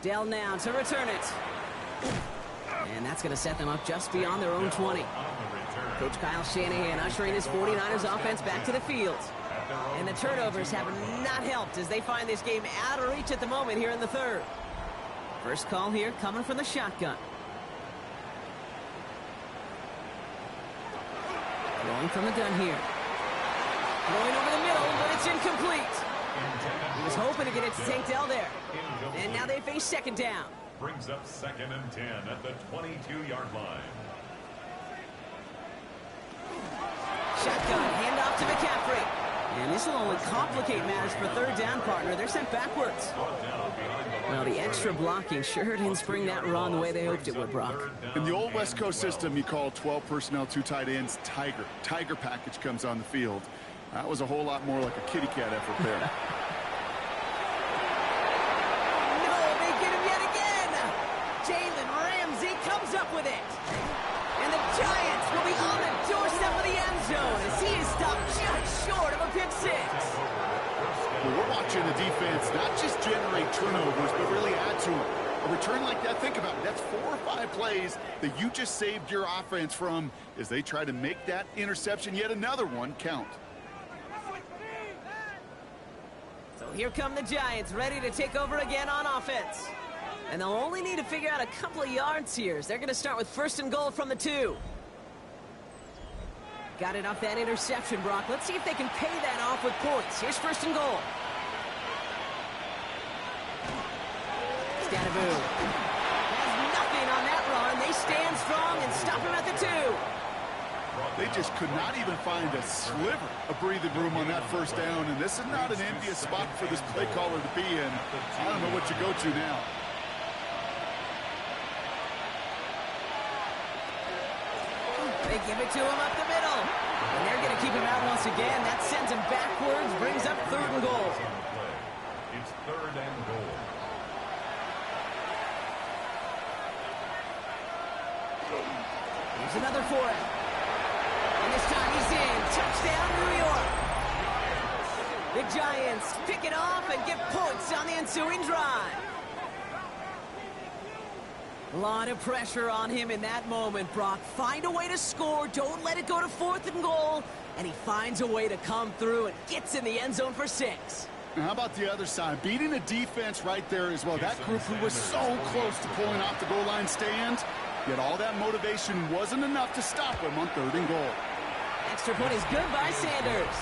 Speaker 1: Dell now to return it. And that's going to set them up just beyond their own 20. Coach Kyle Shanahan ushering his 49ers offense back to the field. And the turnovers have not helped as they find this game out of reach at the moment here in the third. First call here coming from the shotgun. Going from the gun here. Going over the middle, but it's incomplete. He was hoping to get it to Tank Dell there. And now they face second down.
Speaker 4: Brings up 2nd and 10 at the 22-yard line.
Speaker 1: Shotgun, handoff to McCaffrey. And this will only complicate matters for third down, partner. They're sent backwards. Well, the extra blocking sure didn't spring that run the way they hoped it would, Brock.
Speaker 2: In the old West Coast system, you call 12 personnel, 2 tight ends, Tiger. Tiger package comes on the field. That was a whole lot more like a kitty cat effort there.
Speaker 1: No, they get him yet again. Jalen Ramsey comes up with it. And the Giants will be on the doorstep of the end zone as he is stopped just short of a pick six.
Speaker 2: Well, we're watching the defense not just generate turnovers, but really add to them. A return like that, think about it. That's 4 or 5 plays that you just saved your offense from as they try to make that interception, yet another one, count.
Speaker 1: So here come the Giants, ready to take over again on offense. And they'll only need to figure out a couple of yards here. They're going to start with 1st and goal from the 2. Got it off that interception, Brock. Let's see if they can pay that off with points. Here's 1st and goal. Scatterboo has nothing on that run. They stand strong and stop him at the 2.
Speaker 2: They just could not even find a sliver of breathing room on that 1st down, and this is not an envious spot for this play caller to be in. I don't know what you go to now.
Speaker 1: They give it to him up the middle. And they're going to keep him out once again. That sends him backwards, brings up 3rd and goal.
Speaker 4: It's 3rd and goal.
Speaker 1: Here's another for him. And this time he's in. Touchdown, New York. The Giants pick it off and get points on the ensuing drive. A lot of pressure on him in that moment, Brock. Find a way to score. Don't let it go to 4th and goal. And he finds a way to come through and gets in the end zone for 6.
Speaker 2: And how about the other side? Beating the defense right there as well. That group who was so close to pulling off the goal line stand, yet all that motivation wasn't enough to stop him on 3rd and goal.
Speaker 1: Extra point is good by Sanders.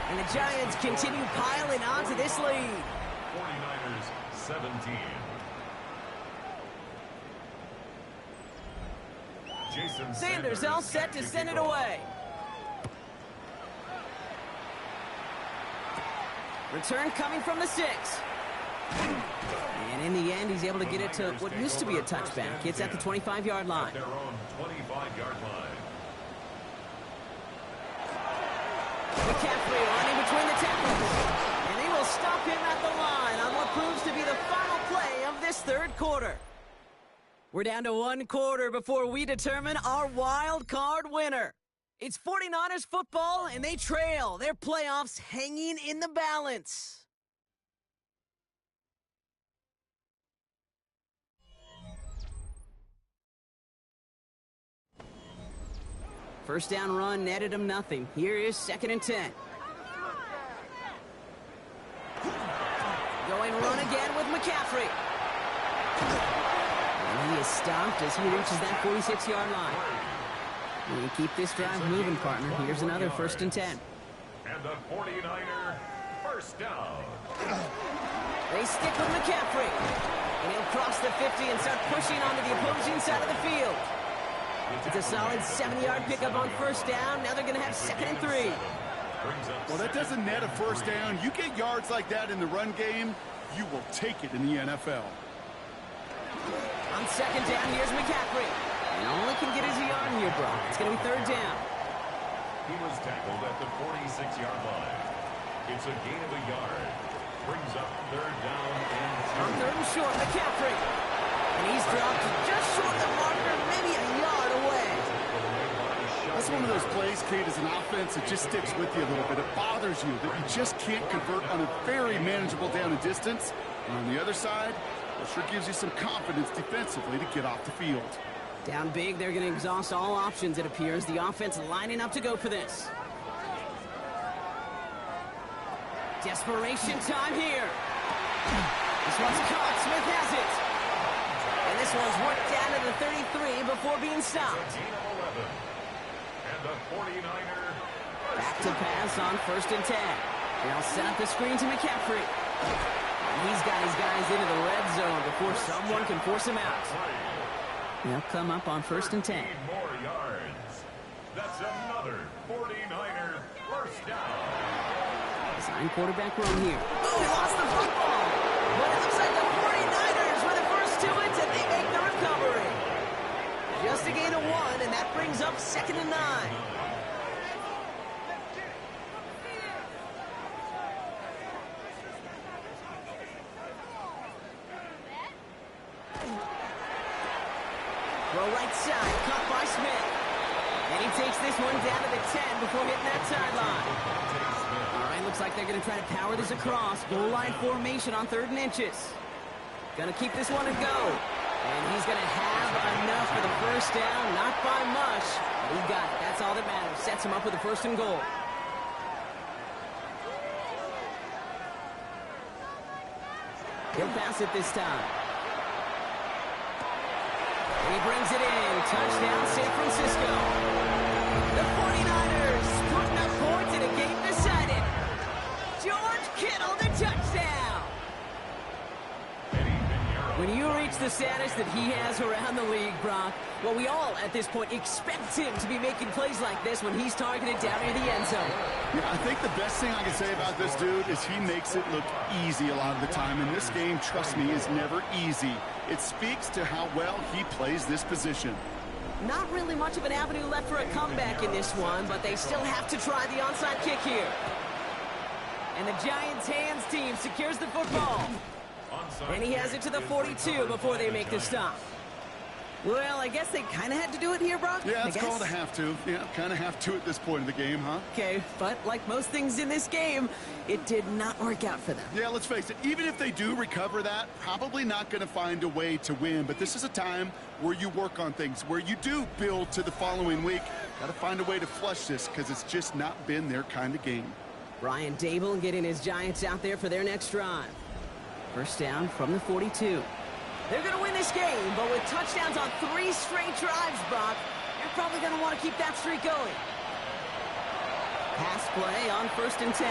Speaker 1: And the Giants continue piling onto this lead.
Speaker 4: 49ers 17.
Speaker 1: Sanders all set to send it away. Return coming from the 6. And in the end, he's able to get it to what used to be a touchback. It's at the 25-yard line.
Speaker 4: Their own 25-yard line.
Speaker 1: McCaffrey running between the tackles. And they will stop him at the line on what proves to be the final play of this 3rd quarter. We're down to 1 quarter before we determine our wild card winner. It's 49ers football, and they trail. Their playoffs hanging in the balance. First down run netted him nothing. Here is 2nd and 10. Going run again with McCaffrey. And he is stopped as he reaches that 46-yard line. We keep this drive moving, partner. Here's another 1st and 10.
Speaker 4: And the 49er first down.
Speaker 1: They stick with McCaffrey. And he'll cross the 50 and start pushing onto the opposing side of the field. It's a solid 7-yard pickup on 1st down. Now they're going to have 2nd and 3.
Speaker 2: Well, that doesn't net a 1st down. You get yards like that in the run game, you will take it in the NFL.
Speaker 1: On 2nd down, here's McCaffrey. And all he can get is a yard here, Brock. It's going to be 3rd down.
Speaker 4: He was tackled at the 46-yard line. It's a gain of a yard. Brings up 3rd down and 2.
Speaker 1: On 3rd and short, McCaffrey. And he's dropped just short of the marker, maybe a yard away.
Speaker 2: That's one of those plays, Kate, as an offense that just sticks with you a little bit. It bothers you that you just can't convert on a very manageable down and distance. And on the other side, it sure gives you some confidence defensively to get off the field.
Speaker 1: Down big, they're going to exhaust all options, it appears. The offense lining up to go for this. Desperation time here. This one's caught. Smith has it. And this one's worked down to the 33 before being stopped.
Speaker 4: And the 49er.
Speaker 1: Back to pass on 1st and 10. They'll set up the screen to McCaffrey. And he's got his guys into the red zone before someone can force him out. They'll come up on 1st and 10.
Speaker 4: More yards. That's another 49er first down.
Speaker 1: Design quarterback run here. Oh, he lost the football. But it looks like the 49ers were the first to it, and they make the recovery. Just a gain of 1, and that brings up 2nd and 9. Throw right side, caught by Smith. And he takes this one down to the 10 before hitting that sideline. All right, looks like they're going to try to power this across. Goal line formation on 3rd and inches. Going to keep this one and go. And he's going to have enough for the first down. Not by much. But he got it. That's all that matters. Sets him up with a 1st and goal. He'll pass it this time. And he brings it in. Touchdown, San Francisco. The 49ers putting up points in a game decided. George Kittle, the touchdown. When you reach the status that he has around the league, Brock, well, we all at this point expect him to be making plays like this when he's targeted down near the end zone.
Speaker 2: Yeah, I think the best thing I can say about this dude is he makes it look easy a lot of the time. And this game, trust me, is never easy. It speaks to how well he plays this position.
Speaker 1: Not really much of an avenue left for a comeback in this one, but they still have to try the onside kick here. And the Giants' hands team secures the football. And he has it to the 42 before they make the stop. Well, I guess they kind of had to do it here, Brock.
Speaker 2: Yeah, it's called a have to. Yeah, kind of have to at this point in the game, huh?
Speaker 1: Okay, but like most things in this game, it did not work out for them.
Speaker 2: Yeah, let's face it. Even if they do recover that, probably not going to find a way to win. But this is a time where you work on things, where you do build to the following week. Got to find a way to flush this because it's just not been their kind of game.
Speaker 1: Brian Dable getting his Giants out there for their next drive. First down from the 42. They're going to win this game, but with touchdowns on 3 straight drives, Brock, you're probably going to want to keep that streak going. Pass play on 1st and 10.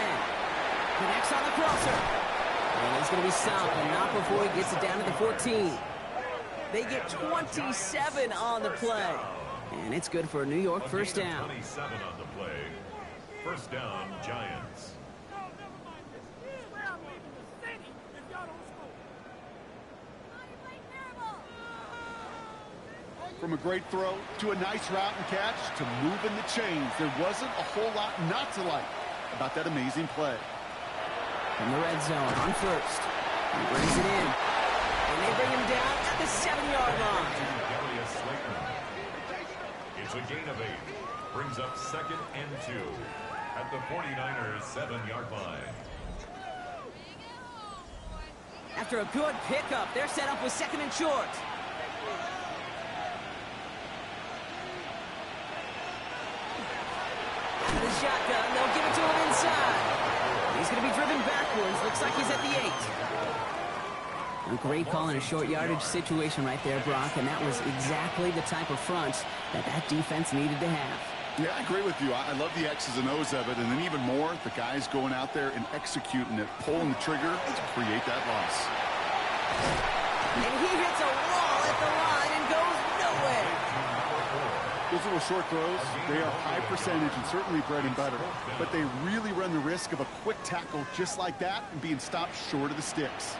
Speaker 1: Connects on the crosser. And he's going to be stopped, but not before he gets it down to the 14. They get 27 on the play. And it's good for a New York first down.
Speaker 4: 27 on the play. First down, Giants.
Speaker 2: From a great throw to a nice route and catch to moving the chains, there wasn't a whole lot not to like about that amazing play.
Speaker 1: From the red zone on 1st. He brings it in. And they bring him down at the 7-yard line.
Speaker 4: It's a gain of 8. Brings up 2nd and 2 at the 49ers' 7-yard line.
Speaker 1: After a good pickup, they're set up with 2nd and short. Out of the shotgun, they'll give it to him inside. He's going to be driven backwards. Looks like he's at the 8. A great call in a short yardage situation right there, Brock, and that was exactly the type of front that defense needed to have.
Speaker 2: Yeah, I agree with you. I love the X's and O's of it, and then even more, the guys going out there and executing it, pulling the trigger to create that loss.
Speaker 1: And he hits a wall at the line and goes nowhere.
Speaker 2: Those little short throws, they are high percentage and certainly bread and butter, but they really run the risk of a quick tackle just like that and being stopped short of the sticks.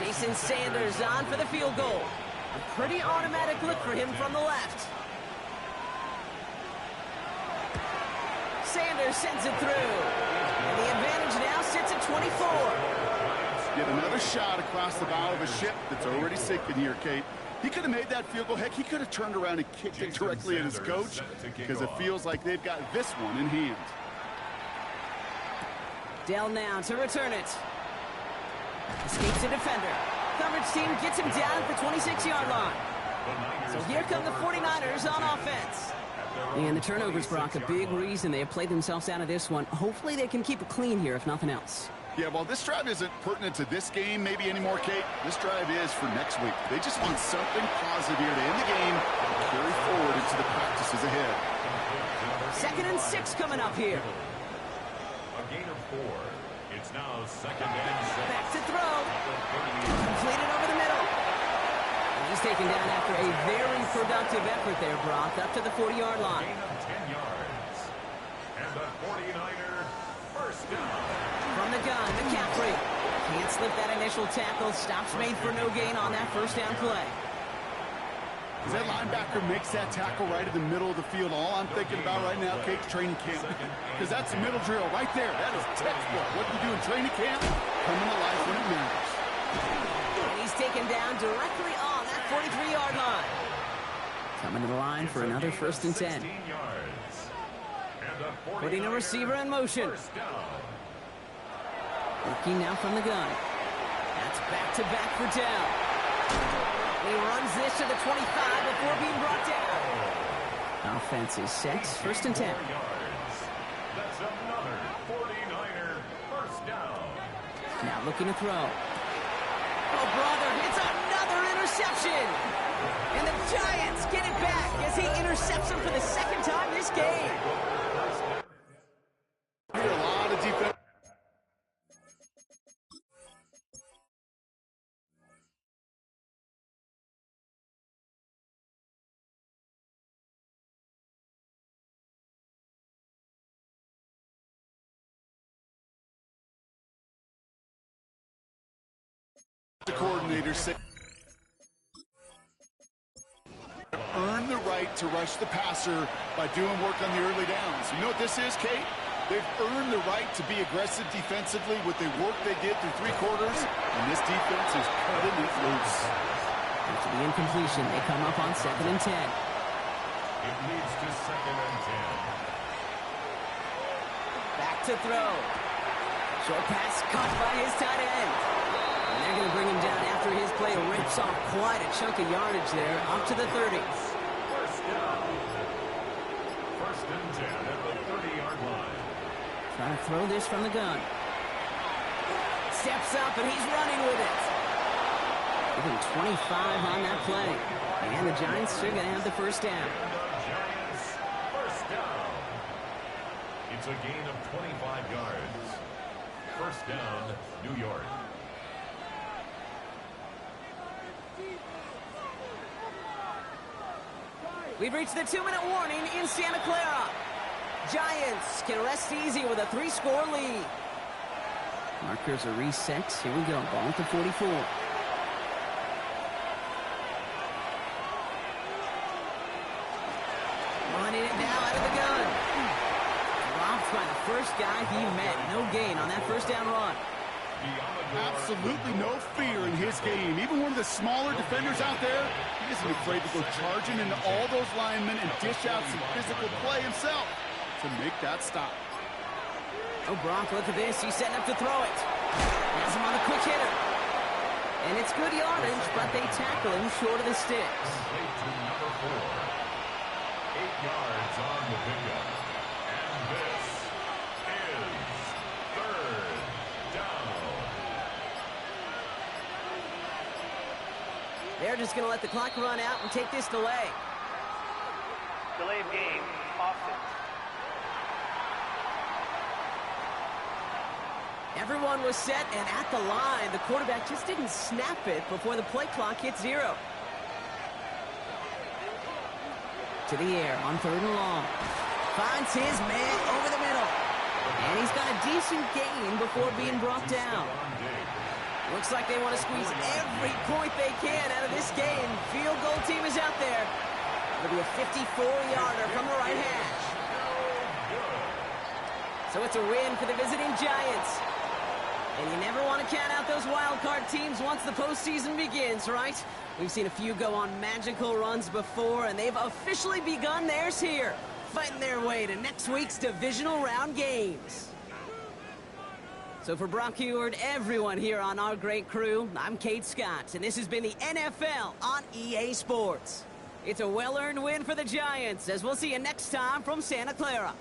Speaker 1: Jason Sanders on for the field goal. A pretty automatic look for him from the left. Sanders sends it through. And the advantage now sits at 24.
Speaker 2: Get another shot across the bow of a ship that's already sinking here, Kate. He could have made that field goal. Heck, he could have turned around and kicked it directly at his coach because it feels like they've got this one in hand.
Speaker 1: Dell now to return it. Escapes a defender. Coverage team gets him down at the 26-yard line. So here come the 49ers on offense. And the turnovers, Brock, a big reason they have played themselves out of this one. Hopefully they can keep it clean here, if nothing else.
Speaker 2: Yeah, well, this drive isn't pertinent to this game maybe anymore, Kate. This drive is for next week. They just want something positive here to end the game and carry forward into the practices ahead.
Speaker 1: 2nd and 6 coming up here.
Speaker 4: A gain of 4. It's now 2nd and 6.
Speaker 1: Back to throw. Completed over the middle. He's taken down after a very productive effort there, Brock, up to the 40-yard line.
Speaker 4: Gain of 10 yards. And the 49er first down.
Speaker 1: From the gun, McCaffrey. Can't slip that initial tackle. Stops made for no gain on that first down play.
Speaker 2: As that linebacker makes that tackle right in the middle of the field, all I'm thinking about right now, Kate, training camp. Because that's the middle drill right there. That is textbook. What you do in training camp, coming to life when it matters.
Speaker 1: And he's taken down directly on that 43-yard line. Coming to the line for another 1st and 10. Putting a receiver in motion. Working now from the gun. That's back-to-back for Dell. He runs this to the 25 before being brought down. Offense is set. 1st and 10.
Speaker 4: That's another 49er first down.
Speaker 1: Now looking to throw. Oh, brother, it's another interception. And the Giants get it back as he intercepts him for the 2nd time this game.
Speaker 2: A lot of defense. The coordinator said earn the right to rush the passer by doing work on the early downs. You know what this is, Kate? They've earned the right to be aggressive defensively with the work they did through 3 quarters, and this defense is cutting it loose.
Speaker 1: After the incompletion, they come up on 2nd and 10.
Speaker 4: It leads to 2nd and 10.
Speaker 1: Back to throw. Short pass caught by his tight end. And they're going to bring him down after his play rips off quite a chunk of yardage there, up to the 30.
Speaker 4: First down. 1st and 10 at the 30-yard line.
Speaker 1: Trying to throw this from the gun. Steps up, and he's running with it. Even 25 on that play. And the Giants are going to have the first down.
Speaker 4: And the Giants first down. It's a gain of 25 yards. First down, New York.
Speaker 1: We've reached the 2-minute warning in Santa Clara. Giants can rest easy with a 3-score lead. Markers are reset. Here we go. Ball at the 44. Running it now out of the gun. Dropped by the first guy he met. No gain on that first down run.
Speaker 2: Absolutely no fear in his game. Even one of the smaller defenders out there, he isn't afraid to go charging into all those linemen and dish out some physical play himself to make that stop.
Speaker 1: Oh, Brock, look at this. He's setting up to throw it. Has him on a quick hitter. And it's good yardage, but they tackle him short of the sticks.
Speaker 4: Complete to number 4. 8 yards on the pickup. And this is 3rd down.
Speaker 1: They're just going to let the clock run out and take this delay.
Speaker 5: Delay of game, offense.
Speaker 1: Everyone was set and at the line. The quarterback just didn't snap it before the play clock hit 0. To the air on 3rd and long. Finds his man over the middle. And he's got a decent gain before being brought down. Looks like they want to squeeze every point they can out of this game. Field goal team is out there. It'll be a 54-yarder from the right hash. So it's a win for the visiting Giants. And you never want to count out those wild card teams once the postseason begins, right? We've seen a few go on magical runs before, and they've officially begun theirs here, fighting their way to next week's divisional round games. So for Brock Heward, everyone here on our great crew, I'm Kate Scott, and this has been the NFL on EA Sports. It's a well-earned win for the Giants, as we'll see you next time from Santa Clara.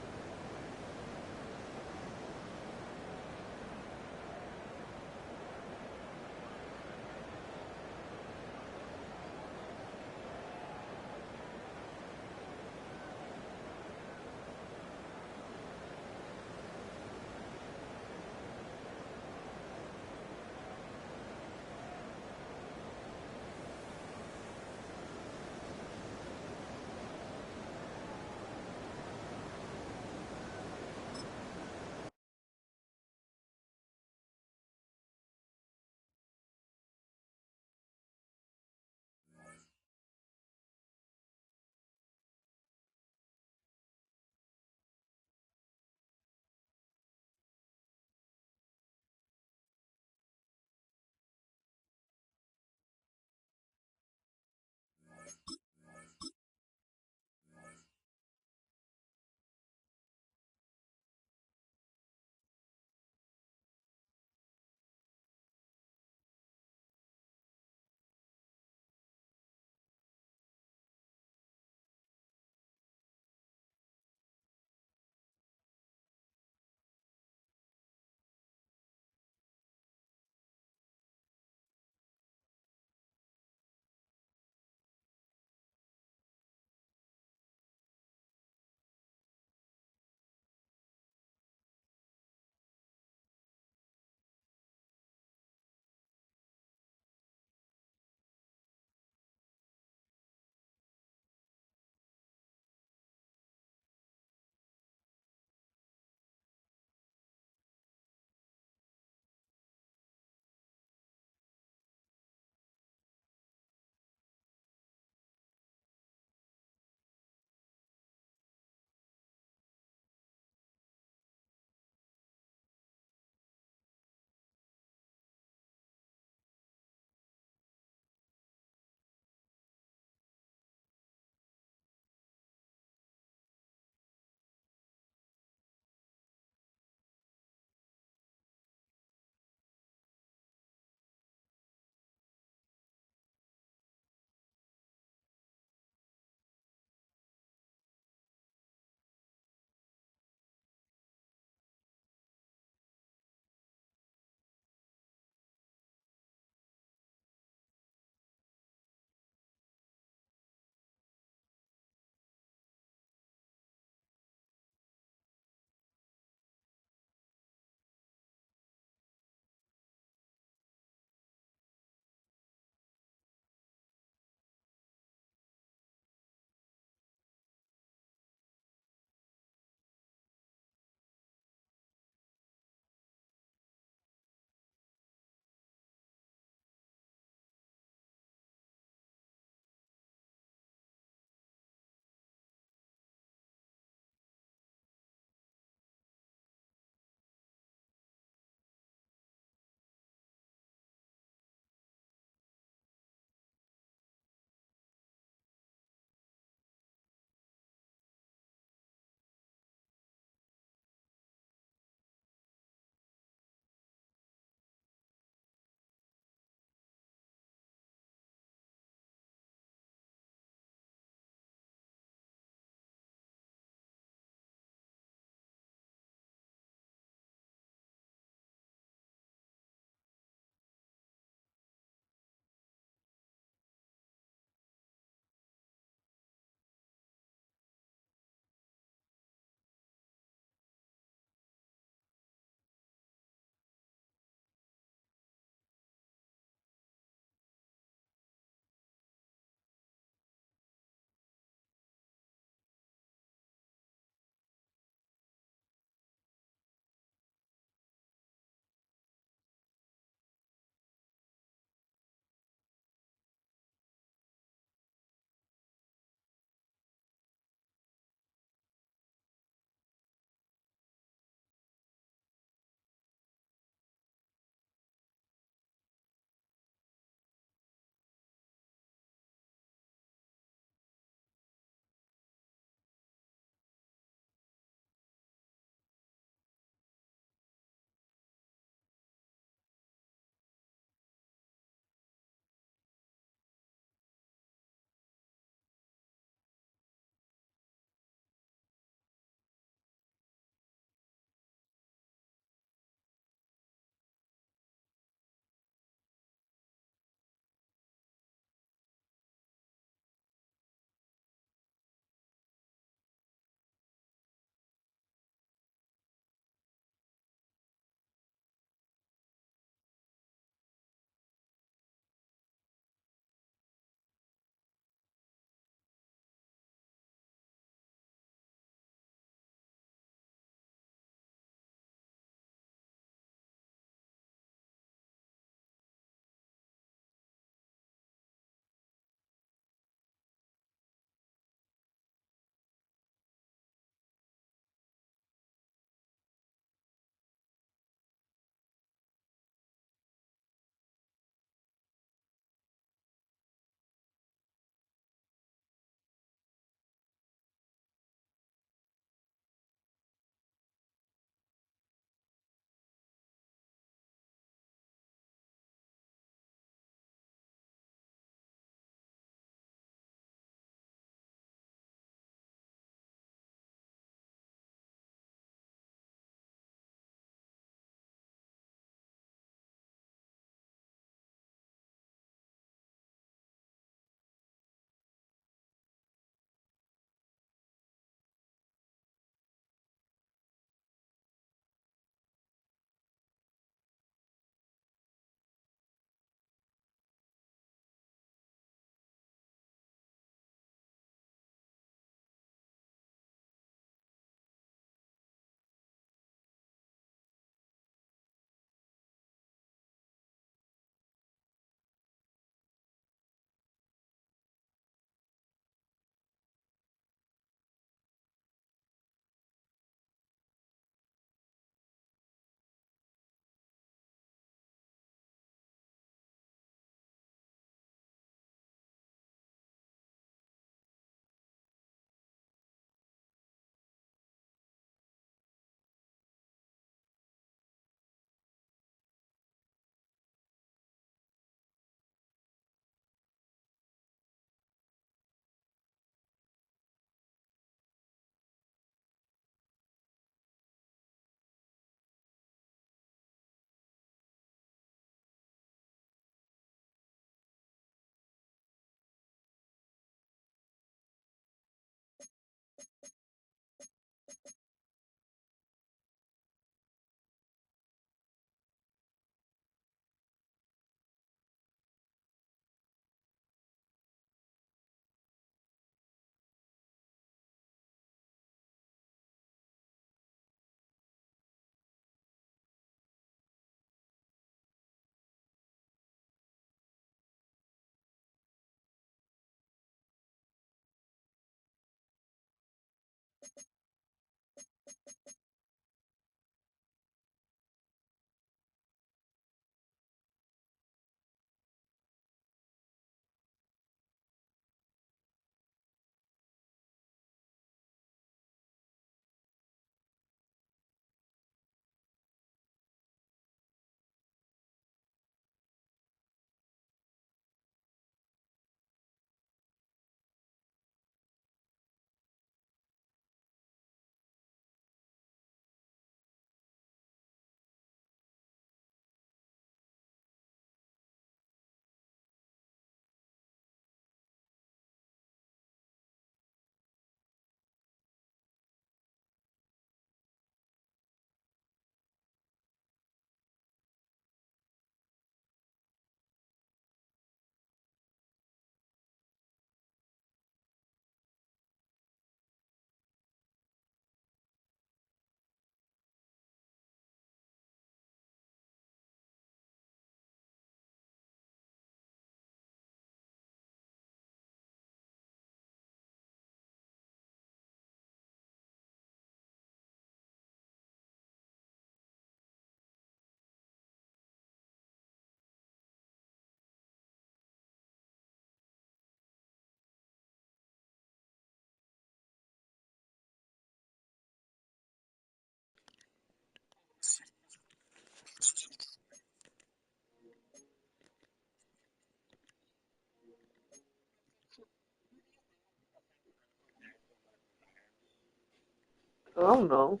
Speaker 6: I don't know.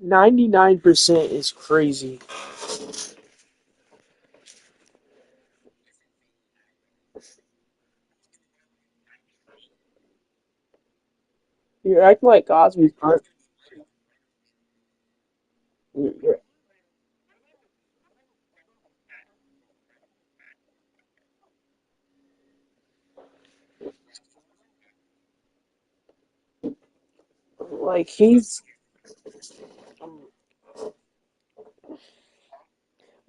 Speaker 6: $99% is crazy. You're acting like Cosby's part. You're, like he's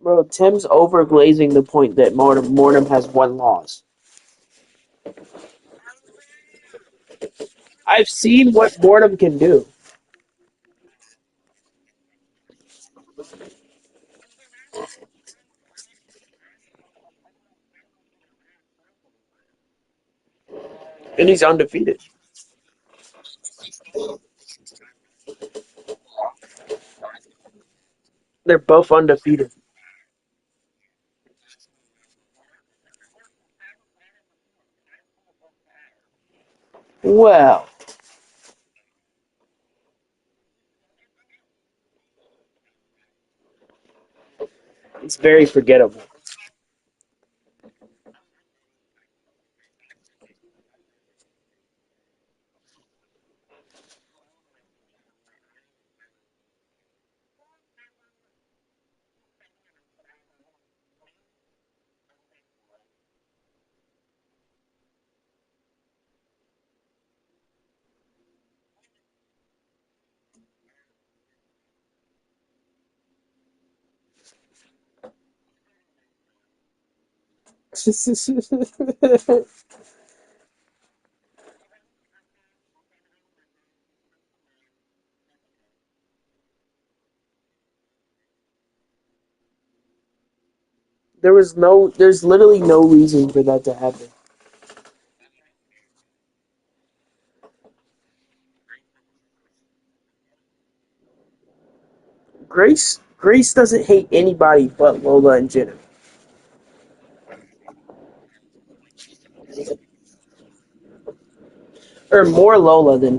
Speaker 6: bro. Tim's overglazing the point that Mortem has one loss. I've seen what Mortem can do, and he's undefeated. They're both undefeated. Well, it's very forgettable. There's literally no reason for that to happen. Grace doesn't hate anybody but Lola and Jenna, or more Lola than Jenna.